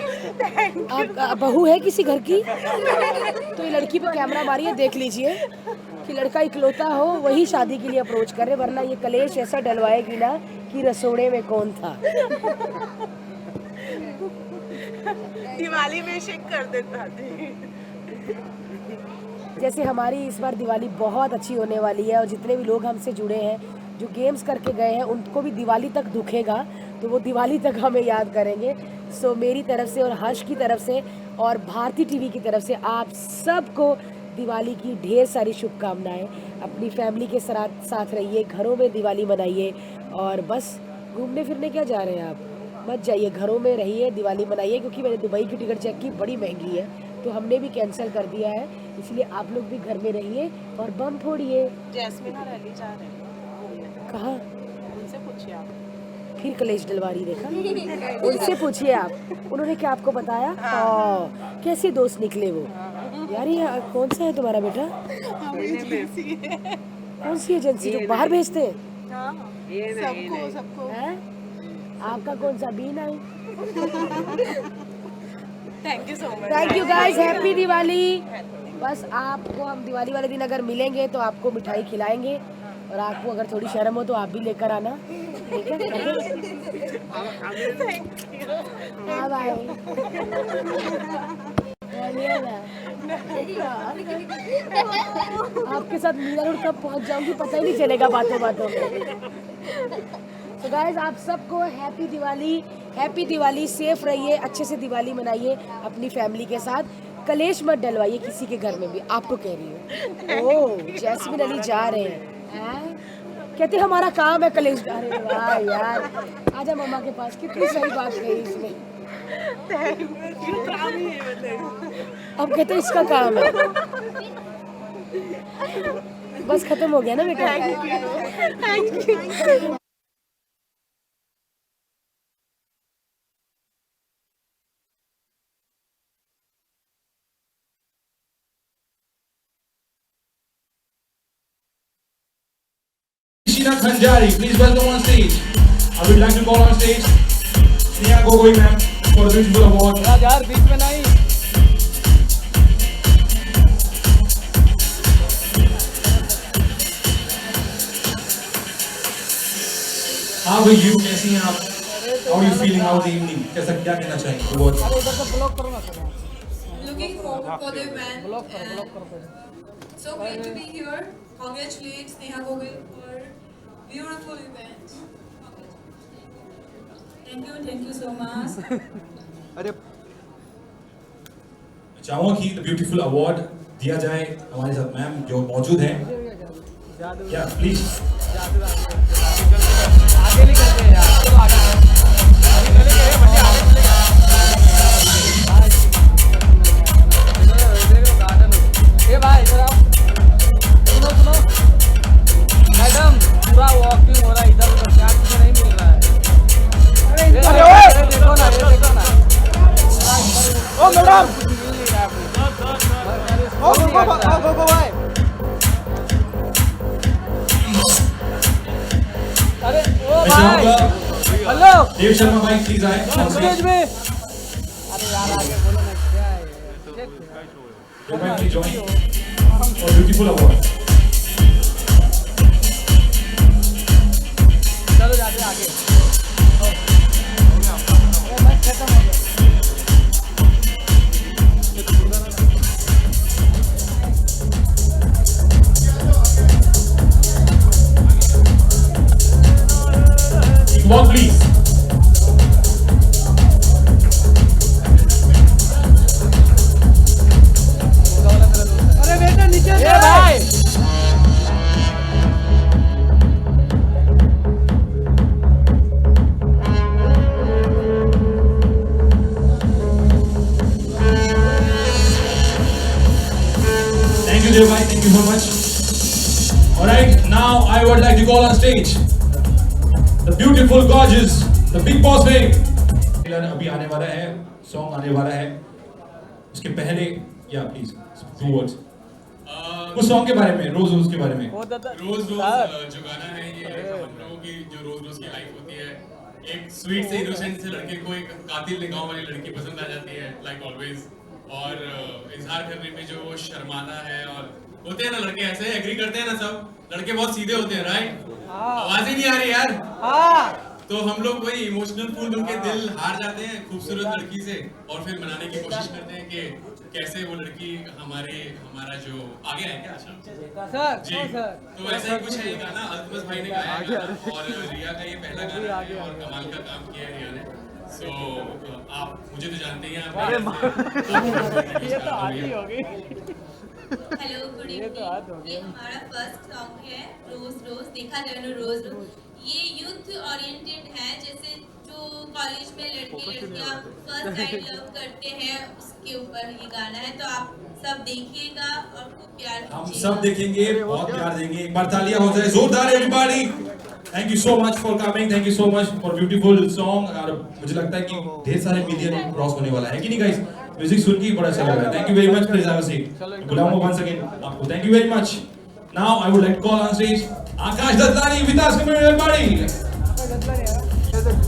आप बहू है किसी घर की तो ये लड़की पे कैमरा मारिए, देख लीजिए कि लड़का इकलौता हो वही शादी के लिए अप्रोच करे, वरना ये कलेश ऐसा डलवाएगी ना कि रसोड़े में कौन था। दिवाली में शेक कर देता थे। जैसे हमारी इस बार दिवाली बहुत अच्छी होने वाली है, और जितने भी लोग हमसे जुड़े हैं, जो गेम्स करके गए हैं, उनको भी दिवाली तक दुखेगा, तो वो दिवाली तक हमें याद करेंगे। सो मेरी तरफ से और हर्ष की तरफ से और भारती टीवी की तरफ से आप सबको दिवाली की ढेर सारी शुभकामनाएं। अपनी फैमिली के साथ रहिए, घरों में दिवाली मनाइए, और बस घूमने फिरने क्या जा रहे हैं आप, मत जाइए, घरों में रहिए, दिवाली मनाइए। क्योंकि मैंने दुबई की टिकट चेक की, बड़ी महंगी है, तो हमने भी कैंसिल कर दिया है, इसलिए आप लोग भी घर में रहिए और बम फोड़िए। जैस्मिन और अली जा रहे हैं, कहाँ? उनसे पूछिए आप। फिर कलेश डलवारी देखा, उनसे पूछिए आप, उन्होंने क्या आपको बताया? कैसे दोस्त निकले वो? यार ये कौन सा है तुम्हारा बेटा? कौन सी एजेंसी जो बाहर भेजते हैं? सबको हैं? आपका कौन सा B9? Thank you so much. Thank you guys, happy Diwali. बस आपको हम दिवाली वाले दिन अगर मिलेंगे तो आपको मिठाई खिलाएंगे, और आपको अगर थोड़ी शर्म हो तो आप भी लेकर आना, ठीक है? हाँ बाय। आपके साथ मीरा रोड कब पहुंच जाऊंगी पता ही नहीं चलेगा बातों बातों में। तो गाइस आप सबको हैप्पी दिवाली, सेफ रहिए, अच्छे से दिवाली मनाइए अपनी फैमिली के साथ, कलेश मत डलवाइए किसी के घर में भी, आपको कह रही हूँ। ओह जैस्मिन अली जा रहे हैं, कहते हमारा काम है कलेश। अरे वाह यार, आजा मम्मा के पास, कितनी सही बात कही इसमें। अब कहते इसका काम है, बस खत्म हो गया ना बेटा। Thank you. Sheena Khanjari, please welcome on stage. I would like to call on stage Sneha Gogoi ma'am for the Beautiful Award. यार बीच में नहीं। How are you? कैसी हैं आप? How are you feeling? How was the evening? कैसा क्या कहना चाहेंगे? What? Looking forward for the event and so great to be here. Congratulate Sneha Gogol for beautiful event. Thank you so much. चाहूँगा कि the beautiful award दिया जाए हमारे साथ मैम जो मौजूद हैं। Yeah, please. आगे निकलते हैं यार, चलो आगे ए भाई इधर आओ, सुनो मैडम, पूरा वॉकिंग हो रहा है इधर उधर, क्या कुछ नहीं मिल रहा है। अरे देखो ना, ये देखो ना, ओ मैडम कुछ मिल नहीं रहा है, ओ गो भाई, अरे ओ भाई, हेलो देव शर्मा भाई प्लीज आए स्टेज में। अरे यार आगे बोलो ना, क्या है ये? देव भाई प्लीज ज्वाइन और ब्यूटीफुल अवार्ड। चलो जाते हैं आगे। बस खत्म हो गया। One please. अरे बेटा नीचे से भाई। Thank you dear bhai, thank you so much. All right, now I would like to call on stage the beautiful, gorgeous, the big boss babe. अभी आने वाला है, सॉन्ग आने वाला है। उसके पहले या प्लीज 2 words उस सॉन्ग के बारे में, रोज के बारे में। रोज जो गाना है ये हम लोगों की जो रोज की लाइफ होती है, एक स्वीट से इनोसेंट से लड़के को एक कातिल निगाहों वाली लड़की पसंद आ जाती है लाइक ऑलवेज, और इजहार करने में जो वो शर्माना है, और होते हैं ना लड़के ऐसे एग्री करते हैं ना, सब लड़के बहुत सीधे होते हैं राइट, आवाज ही नहीं आ रही यार। तो हम लोग वही इमोशनल फूल बन के दिल हार जाते हैं खूबसूरत लड़की से, और फिर मनाने की कोशिश करते हैं कि कैसे वो लड़की हमारा जो आगे है क्या आशा जी। तो ऐसा ही कुछ है ये गाना, अल्तमस भाई ने गाया है और रिया का ये पहला गाना है और कमाल का काम किया है रिया ने। सो आप मुझे तो जानते ही हैं, ये तो आती होगी। हेलो गुड इवनिंग, ये हमारा फर्स्ट सॉन्ग है रोज रोज, देखा जाए ना रोज रोज। ये यूथ ओरिएंटेड है, जैसे जो कॉलेज में लड़के लड़कियां फर्स्ट टाइम लव करते हैं उसके ऊपर ये गाना है। तो आप सब देखिएगा और खूब प्यार कीजिएगा। हम सब देखेंगे, बहुत प्यार देंगे। एक बार तालियां हो जाए जोरदार everybody. Thank you so much for coming, thank you so much for beautiful song. और मुझे लगता है कि ढेर सारे मिलियन क्रॉस होने वाला है कि नहीं गाइस? म्यूजिक सुन के बड़ा अच्छा लग रहा है। Thank you very much, please have a seat. बुलाऊंगा वंस अगेन आपको। Thank you very much. Now I would like to call on stage Akash Dattani with us, come everybody.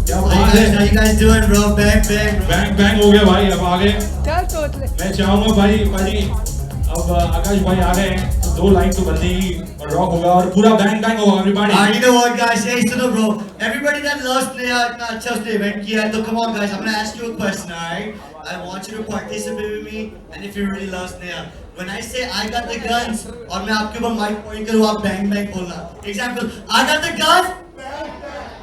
क्या बात है? How you guys doing bro? Bang bang हो गया भाई। अब आगे चल सोच ले। मैं चाहूंगा भाई अब आकाश भाई आ गए हैं तो 2 लाइन तो बनेगी और रॉक होगा और पूरा बैंग बैंग होगा everybody. You know what guys, hey सुनो bro, everybody that loves Sneha इतना अच्छा उसने इवेंट किया है, तो come on guys, I'm gonna ask you a question, alright? I want you to participate with me, and if you really love Sneha, when I say I got the guns और मैं आपके ऊपर mic point करूँ, आप bang bang बोलना। Example, I got the guns,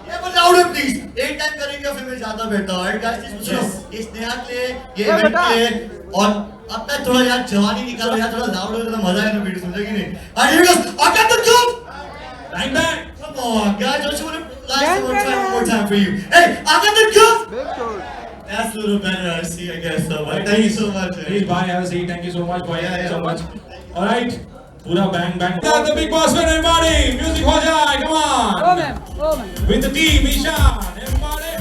yeah but louder please। एक time करेंगे फिर मैं ज्यादा बेहतर, alright guys? सुनो, इस स्नेहा के लिए, ये इवेंट के लिए, और अब तक थोड़ा यार जवानी निकालो यार, थोड़ा लाउड हो तो मजा है ना वीडियो, समझे कि नहीं? Alright here goes, I got the guns, bang bang, come on guys, don't you want to last one more time for you? Hey, I got the guns. That's a little better, I see, I guess so. But thank you so much. Please bye, have a seat. Thank you so much, bye, thank you so much. All right, पूरा bang bang. Got the big boss man, everybody. Music हो जाए, come on. Oh man. With the team, Ishan, everybody.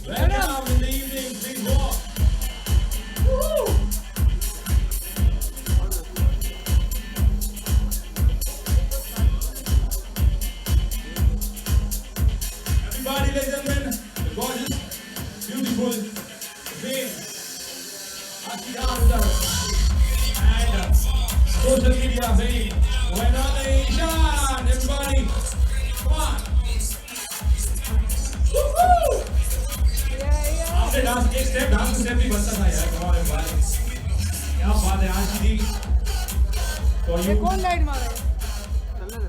Welcome in the evening, please walk. Woo! Everybody, ladies and gentlemen, the gorgeous, beautiful, the big, Ashika with us, and social media, baby, when on the Ishan, everybody, आपने dance एक step भी बनता था यार। कमाल भाई, क्या बात है आज की। कौन लाइट मारा है?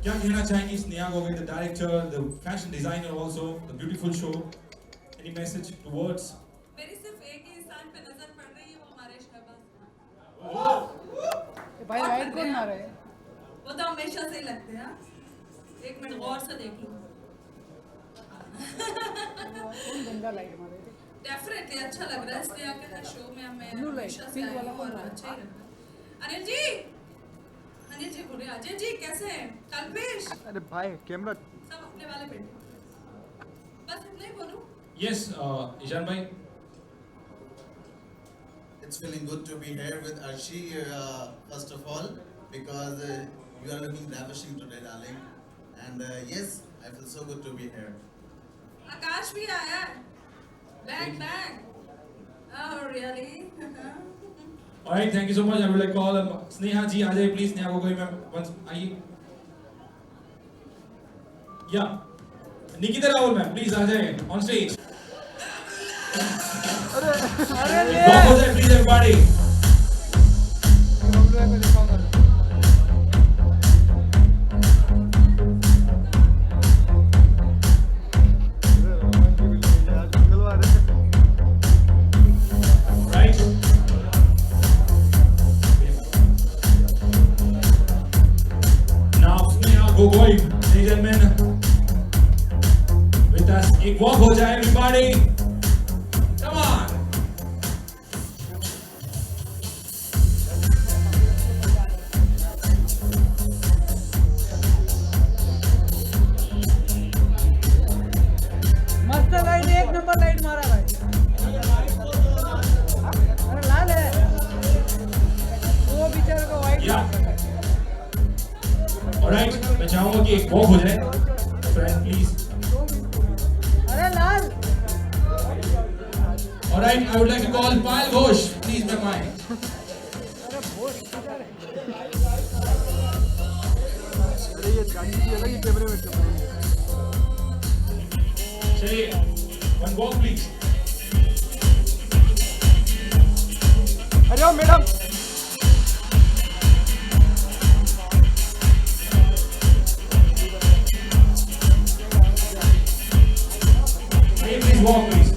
क्या कहना चाहेंगी Sneha गोगे, the director, the fashion designer also, the beautiful show. Any message towards? मेरी सिर्फ एक ही इंसान पे नजर पड़ रही है, वो हमारे शहबाज। भाई लाइट कौन मारा है? वो तो हमेशा से ही लगते हैं। एक मिनट गौर से देख लो। कौन गंदा लाइट मारा है? डेफिनेटली अच्छा लग रहा है, इसलिए आके हर शो में हमें ब्लू लाइट, हमेशा से पिंक आई वाला हूं कौन और मारा? अच्छा ही लगता है। अनिल जी बोले अजय जी कैसे हैं? कल्पेश अरे भाई कैमरा सब अपने वाले बैठे, बस इतना ही बोलूं। Yes, Ishan bhai. It's feeling good to be here with Arshi, first of all, because you are looking ravishing today, darling. And yes, I feel so good to be here. आकाश भी आया है, back oh really? Alright, thank you so much. I would like to call Sneha ji, आ जाइए please. Sneha Gogoi ma'am, once आइए. Yeah, Nikita Rahul ma'am, please आ जाइए on stage. Walk हो जाए please everybody. Right. Now Sneha Gogoi, ladies and gentlemen, with us. एक walk हो जाए everybody. Come on. मस्त light, एक नंबर लाइट मारा भाई। अरे लाल है वो बेचारे को वाइट। Alright, मैं चाहूँगा कि एक walk हो जाए. Friend, please. अरे लाल। Alright, I would like to call Payal Ghosh, please, my mind. अरे बहुत किधर है? अरे ये गाड़ी की अलग ही कैमरे में चल रही है। Say one walk, please. अरे ओ madam Hey, please walk, please.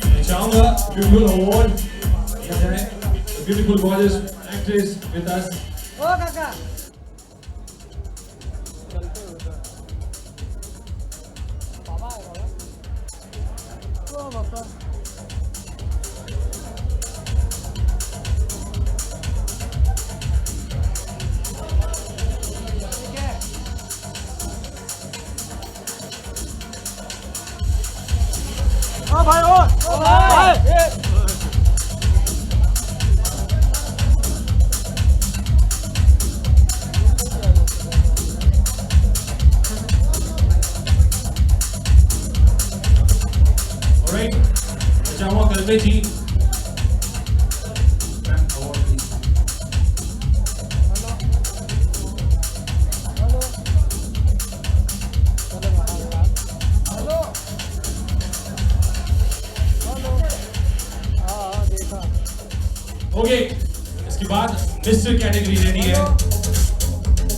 मैं चाहूँगा beautiful award दिया जाए. The beautiful gorgeous actress with us. ओ काका ओ बाबा ओ भाई ओ भाई Alright, मैं चाहूँगा कल्पेश जी. Ma'am, award, please. हेलो हाँ देखा। Okay, इसके बाद मिस्टर कैटेगरी रेडी है.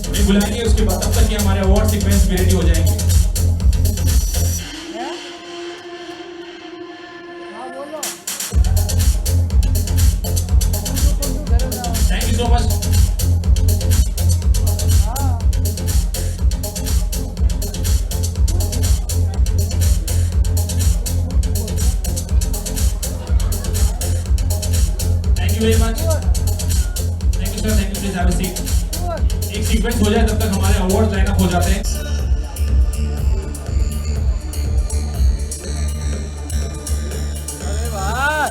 उन्हें बुलाएंगे, उसके बाद तब तक ये हमारे अवार्ड सीक्वेंस भी रेडी हो जाएंगे. हाँ बोलो। Thank you so much. Thank you very much. Thank you sir. Thank you. Please have a seat. एक सीक्वेंस हो जाए तब तक हमारे अवार्ड लाइन अप हो जाते हैं. अरे वाह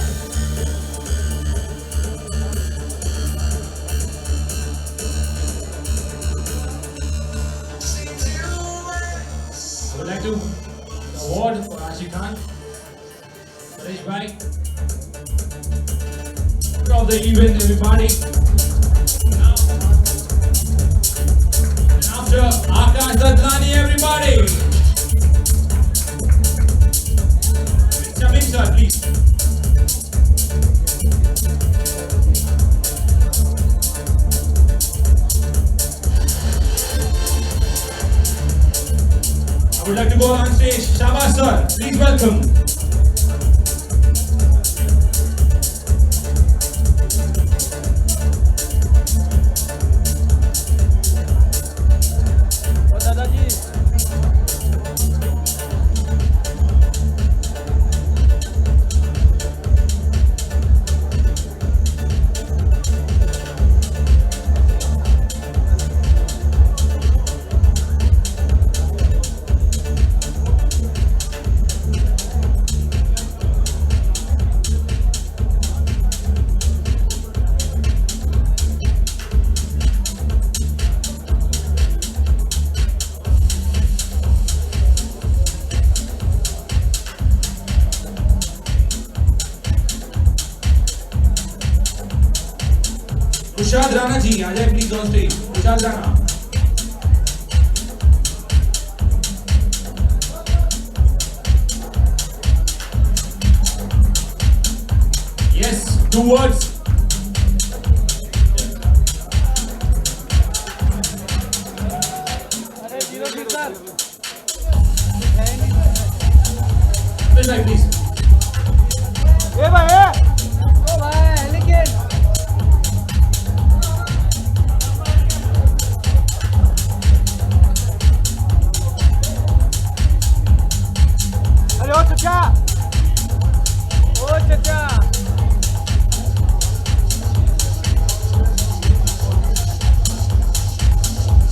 right? Of the event, everybody. Now, and after Akash Dadlani, everybody. Shamim sir, please. I would like to go on stage. Shabas sir, please welcome. Rushad Rana ji, आ जाए please on stage. Rushad Rana. Yes, 2 words. Please. ए भाई ओ भाई लेकिन अरे ओ चचा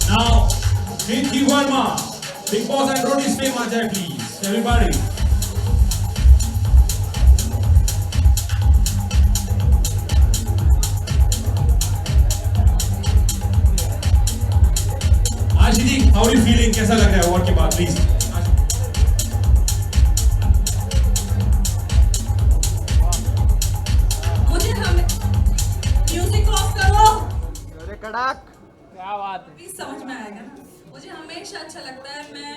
Now, Kriti Verma, Big Boss and Rodi's fame, आ जाए please. Everybody. आशिदी, how are you feeling? कैसा लग रहा है अवार्ड के बाद प्लीज? मुझे हम म्यूजिक ऑफ करो। अरे कड़ाक क्या बात है। प्लीज समझ में आएगा ना। मुझे हमेशा अच्छा लगता है, मैं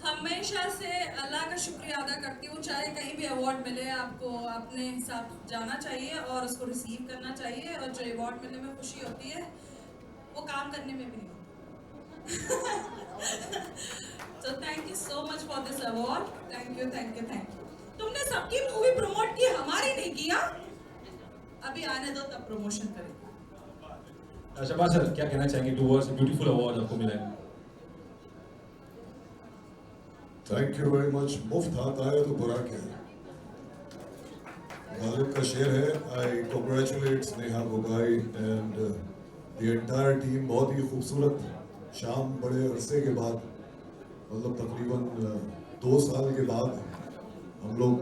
हमेशा से अल्लाह का शुक्रिया अदा करती हूँ। चाहे कहीं भी अवार्ड मिले, आपको अपने हिसाब जाना चाहिए और उसको रिसीव करना चाहिए, और जो अवार्ड मिलने में खुशी होती है वो काम करने में भी नहीं। So thank you so much for this award. Thank you. तुमने सबकी मूवी प्रमोट की, हमारी नहीं किया। अभी आने दो तब प्रमोशन करेंगे। शबाश सर, क्या कहना चाहेंगे? 2 words, ब्यूटीफुल अवार्ड आपको मिला है। Thank you very much. मुफ्त हाथ आए तो बुरा क्या है। गालिब का शेर है, I congratulate Sneha Gogoi and the entire team. बहुत ही खूबसूरत शाम, बड़े अरसे के बाद, मतलब तकरीबन 2 साल के बाद हम लोग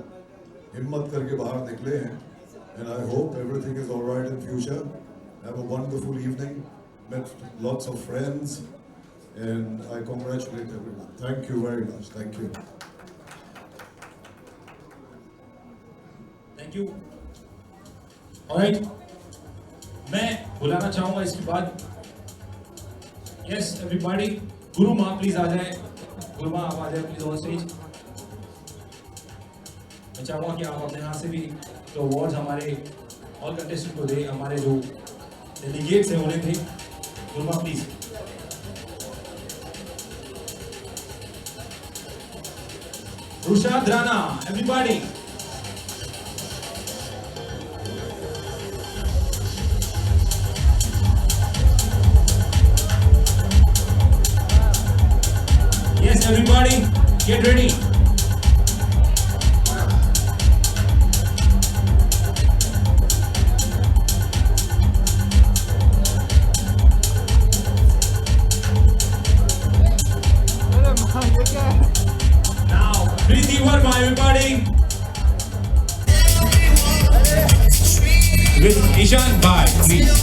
हिम्मत करके बाहर निकले हैं। And I hope everything is alright in future. Have a wonderful evening, met lots of friends and I congratulate everyone. Thank you very much. Thank you. Thank you. Alright. मैं बुलाना चाहूंगा इसके बाद, yes everybody, गुरु माँ please आ जाए। गुरु माँ आप आ जाए प्लीज ऑन स्टेज। मैं चाहूंगा कि आप अपने हाथ से भी तो अवार्ड्स हमारे ऑल कंटेस्टेंट को दे, हमारे जो डेलीगेट्स हैं उन्हें थे। गुरु माँ please. Rushad Rana, everybody. Yes, everybody, get ready. Kriti Verma, everybody. With Ishan Bhai, please.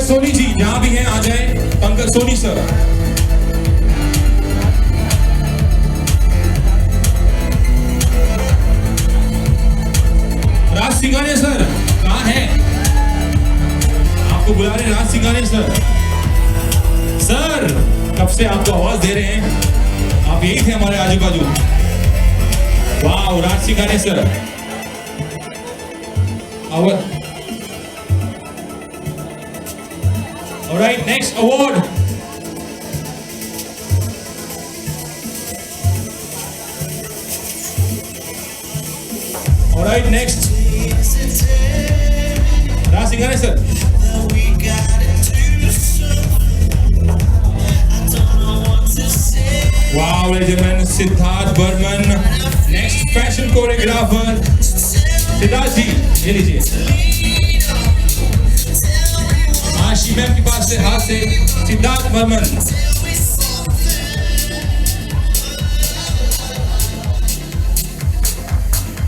Soni ji जहां भी हैं आ जाए। पंकज सोनी सर। राज सिंघानिया सर कहाँ हैं? आपको बुला रहे राज सिंघानिया सर। सर कब से आपको आवाज दे रहे हैं, आप यही थे हमारे आजू बाजू। वाह Raj Singhania sir. All right, next award. All right, next. Raj Singhania sir. Wow, ladies and gentlemen, Siddharth Burman. Next fashion choreographer. Siddharth ji ये लीजिए। आशी मैम के पास से हाथ से Siddharth Burman.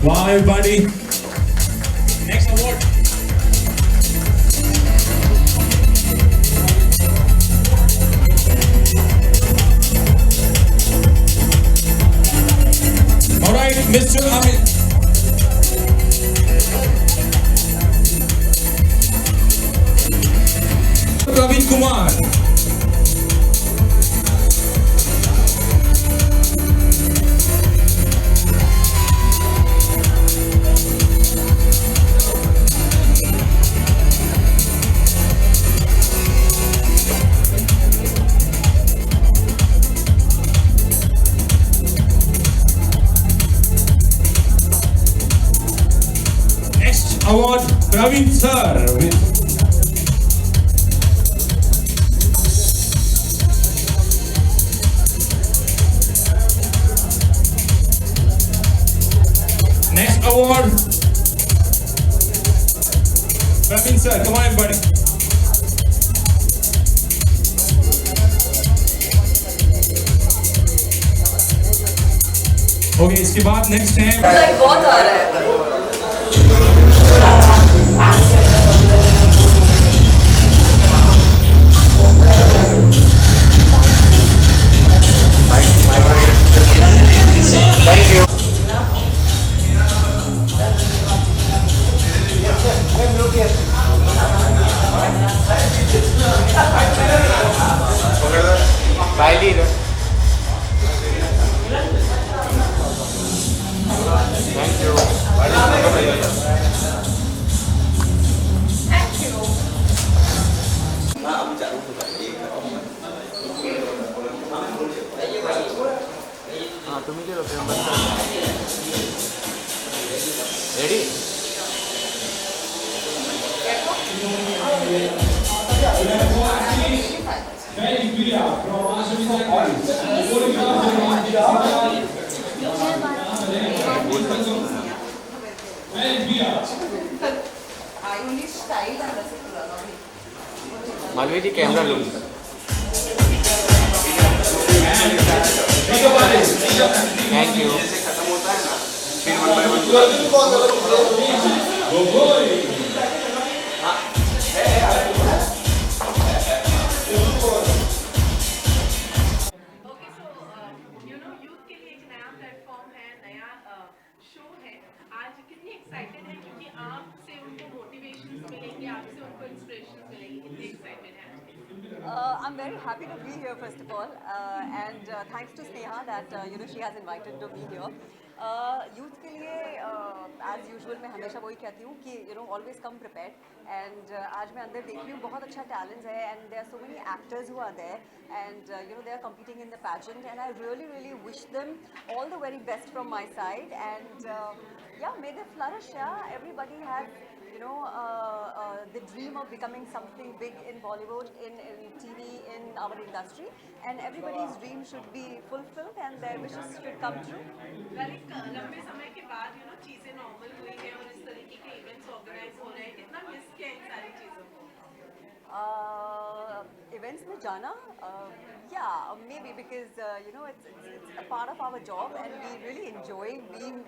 Wow, everybody. Next award. All right, Mr. Amit. Praveen Kumar. Next award, Praveen sir. Next award, Praveen sir, come on everybody. Okay, इसके बाद next है बहुत आ रहा है। Thank you. Thank Ready? Malvi ji camera लो। Thank you. I'm very happy to be here first of all, and thanks to Sneha that she has invited to be here. Youth के लिए as usual मैं हमेशा वही कहती हूँ कि always come prepared, and आज मैं अंदर देख रही हूँ बहुत अच्छा talent है, and there are so many actors who are there, and they are competing in the pageant, and I really wish them all the very best from my side, and yeah, may they flourish. Yeah, everybody has the dream of becoming something big in Bollywood, in TV, in our industry, and everybody's dream should be fulfilled and their wishes should come true. लंबे समय के बाद चीजें normal हुई हैं और इस तरीके के इवेंट्स ऑर्गेनाइज हो रहे हैं, कितना मिस किया इन सारी चीजों को? Events में जाना, yeah, maybe because it's a part of our job and we really enjoy being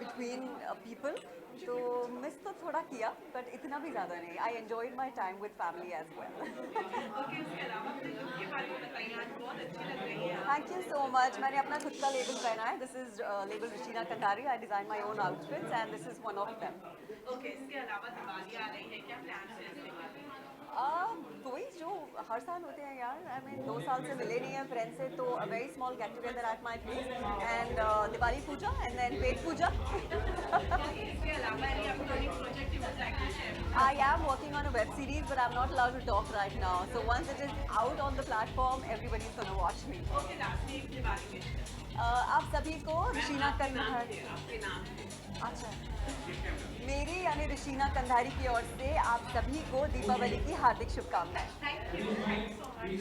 between people. तो मिस तो थोड़ा किया बट इतना भी ज़्यादा नहीं. I enjoyed my time with family as well. Okay, उसके अलावा अपने लुक के बारे में बताइए, आज बहुत अच्छी लग रही है. Thank you so much. मैंने अपना खुद का लेबल पहना है. This is label Rashina Kandhari. I design my own outfits and this is one of them. Okay, इसके अलावा दिवाली आ रही है, क्या प्लान है इस दिवाली? वही जो हर साल होते हैं यार. I mean 2 साल से मिले नहीं हैं फ्रेंड से, तो a very small get together at my place and Diwali Puja and then पेट पूजा. इसके अलावा any upcoming project you would like to share? I am working on a web series but I'm not allowed to talk right now. So once it is out on the platform, everybody's going to watch me. Okay, last में एक दिवाली में आप सभी को रशीना कंधारी. आपके नाम अच्छा, मेरी यानी रशीना कंधारी की ओर से आप सभी को दीपावली की हार्दिक शुभकामनाएं. Thank you so much.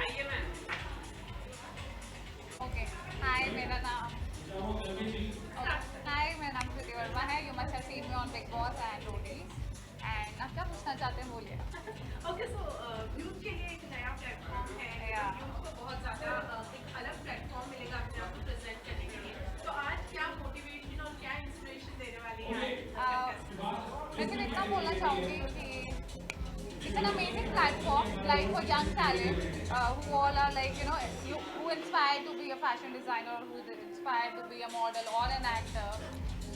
आइए मैम. ओके, हाय, मेरा नाम कृति वर्मा है. You must have seen me on big boss and Roadies. And आप क्या पूछना चाहते हैं, बोलिए. ओके, सो यूथ के लिए एक नया प्लेटफॉर्म है. यूथ को बहुत ज़्यादा एक अलग प्लेटफॉर्म मिलेगा अपने आप को प्रेजेंट करने के लिए. तो आज क्या मोटिवेशन और क्या इंस्पिरेशन देने वाली है? मैं सिर्फ इतना बोलना चाहूँगी कि it's an amazing platform like for young talent who all are like, you know, who inspired to be a fashion designer, who is inspired to be a model or an actor.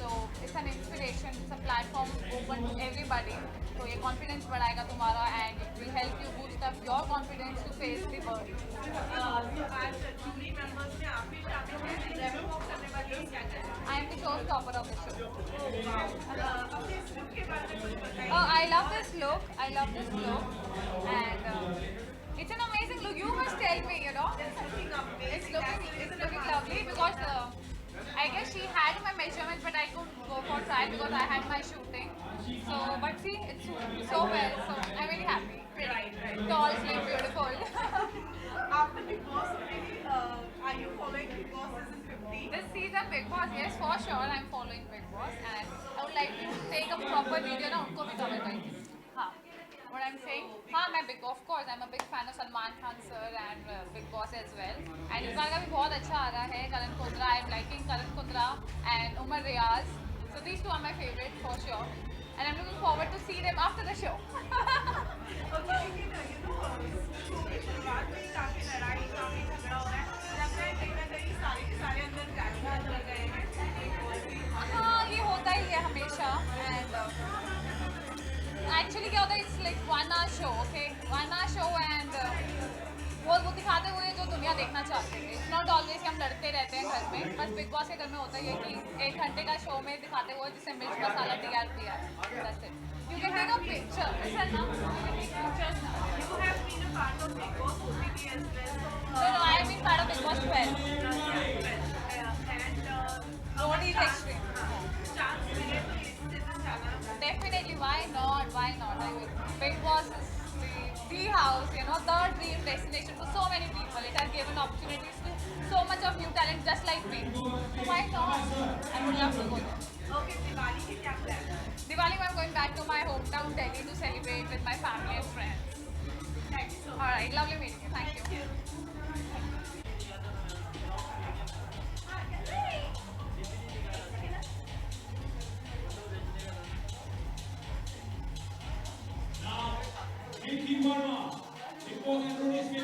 So it's an inspiration, it's a platform open to everybody. So ये confidence बढ़ाएगा तुम्हारा and it will help you boost up your confidence to face the world. आज jury members में आप भी शामिल हैं. Level walk करने वाली हैं, क्या करें? I am the showstopper of the show. अपने इस लुक के बारे में कुछ बताइए. Oh, I love this look. I love this look, and it's an amazing look. You must tell me, you know. It's looking lovely because I guess she had my measurements, but I couldn't go for trial because I had my shooting. So, but see, it's so well. So I'm very happy. Right. Tall, slim, beautiful. After Big Boss, maybe are you following Big Boss season 15? This season Big Boss, yes, for sure, I'm following Big Boss, and I would like to take a proper video ना उनको भी cover करेंगे. हाँ. What I'm saying, हाँ मैं of course I'm a big fan of Salman Khan sir and Big Boss as well. And इस बार का भी बहुत अच्छा आ रहा है. Karan Kundra, I'm liking Karan Kundra and Umar Riaz. So these two are my favorite for sure. And I'm looking forward to see them after the show. Okay, लेकिन show की शुरुआत में ही काफी लड़ाई, काफी झगड़ा हो रहा है. लगता है कहीं ना कहीं सारे के सारे अंदर गालियाँ लग गए हैं. हाँ, ये होता ही है हमेशा. And एक्चुअली क्या होता है, it's like 1 hour show, okay? 1 hour show and वो दिखाते हुए जो दुनिया देखना चाहते हैं. इट्स नॉट ऑलवेज कि हम लड़ते रहते हैं घर में. बस बिग बॉस के घर में होता ही है कि 1 घंटे का शो में दिखाते हुए जिससे मिर्च मसाला तैयार किया है. You can take a picture. Listen now. You can take pictures now. You have been a part of Big Boss OTT as well. No, I have been part of Big Boss 12. And Roadies Extreme. chance मिले तो इस season जाना. Definitely, why not? Why not? I mean, Big Boss is the house, you know, the dream destination for so many people. It has given opportunities to so much of new talent just like me. So why not? I would love to go there. Okay, Diwali के क्या plan है? Diwali, I'm going back to my hometown Delhi to celebrate with my family and friends. Thank you so much. All right, lovely meeting you. Thank you. Kirti Verma, Big Boss and Roadies के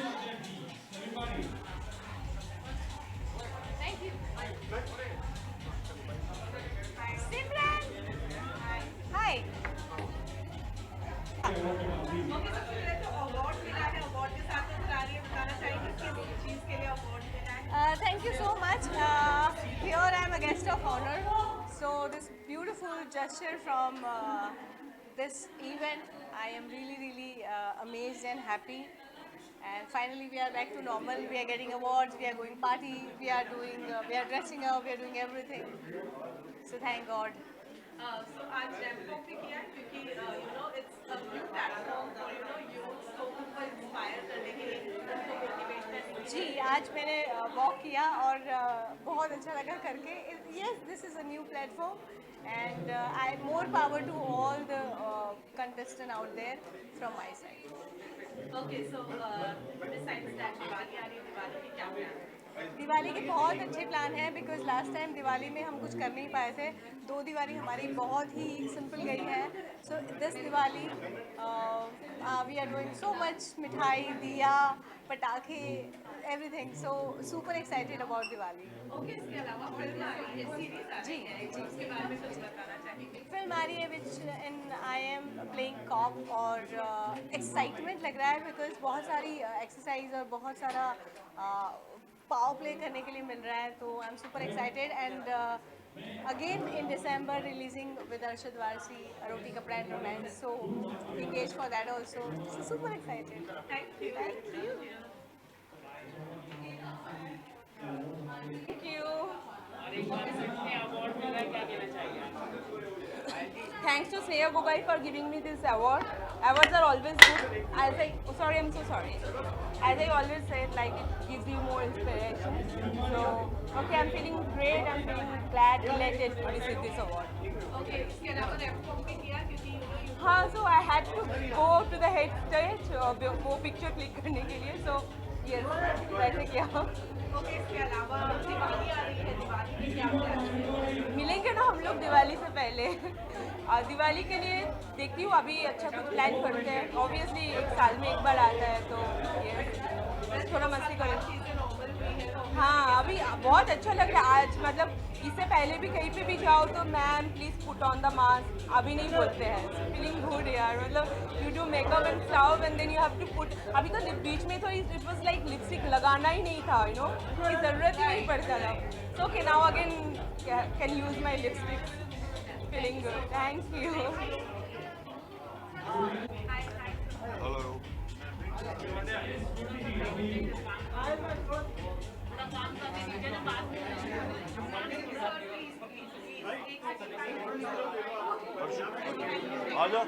team. Everybody. Thank you. Simran. Hi. Okay, सबसे पहले तो award मिला है. Award के साथ में बताना चाहेंगे किस चीज़ के लिए award मिला है? Thank you so much. Here I am a guest of honor. So this beautiful gesture from this event, I am really amazed and happy. And finally we are back to normal. We are getting awards. We are going party. We are doing. We are dressing up. We are doing everything. So thank God. So आज ramp walk भी किया है क्योंकि you know it's a new platform for you know youth को उनको inspire करने के लिए, उनको motivate करने के लिए. जी, आज मैंने वॉक किया और बहुत अच्छा लगा करके. yes, this is a new platform, and more power to all the contestants out there from my side. Okay, so besides that, Diwali आ रही है, दिवाली के क्या प्लान है? दिवाली के बहुत अच्छे प्लान हैं बिकॉज लास्ट टाइम दिवाली में हम कुछ कर नहीं पाए थे. 2 दिवाली हमारी बहुत ही सिंपल गई है. So this Diwali we are doing so much, mithai, diya, patakhe, everything. So super excited about Diwali. Okay, इसके अलावा फिल्म आ रही है, सीरीज आ रही है, जी, उसके बारे में कुछ बताना चाहेंगे? फिल्म आ रही है विच इन आई एम प्लेइंग कॉप और एक्साइटमेंट लग रहा है बिकॉज बहुत सारी एक्सरसाइज और बहुत सारा पावर प्ले करने के लिए मिल रहा है. तो I am super excited and again in December releasing with Arshad Warsi Roti Kapda and romance. So engage for that also. So super excited. Thank you. Thank you. Thank you. Thanks to Sneha Gogai for giving me this award. Awards are always good. I'm so sorry. As I always said, like it gives you more inspiration. So, okay, I'm feeling great. I'm feeling glad, elated to receive this award. Okay, इसके अलावा rape भी किया क्योंकि हाँ, so I had to go to the head stage वो picture click करने के लिए. So yes, वैसे क्या. ओके, इसके अलावा दिवाली आ रही है, दिवाली में क्या प्लान है? मिलेंगे ना हम लोग दिवाली से पहले. दिवाली के लिए देखती हूँ अभी अच्छा कुछ प्लान करते हैं. ऑब्वियसली एक साल में एक बार आता है तो ये थोड़ा मस्ती करें. हाँ, अभी बहुत अच्छा लग रहा है आज. मतलब इससे पहले भी कहीं पे भी जाओ तो ma'am please put on the mask अभी नहीं बोलते हैं. फीलिंग गुड यार. मतलब you do makeup and stuff and then you have to put. अभी तो बीच में तो इट वाज लाइक लिपस्टिक लगाना ही नहीं था, यू नो, की ज़रूरत ही नहीं पड़ता था. So okay, now again can use my lipstick. Feeling good. Thank you. Hello. आ जाओ.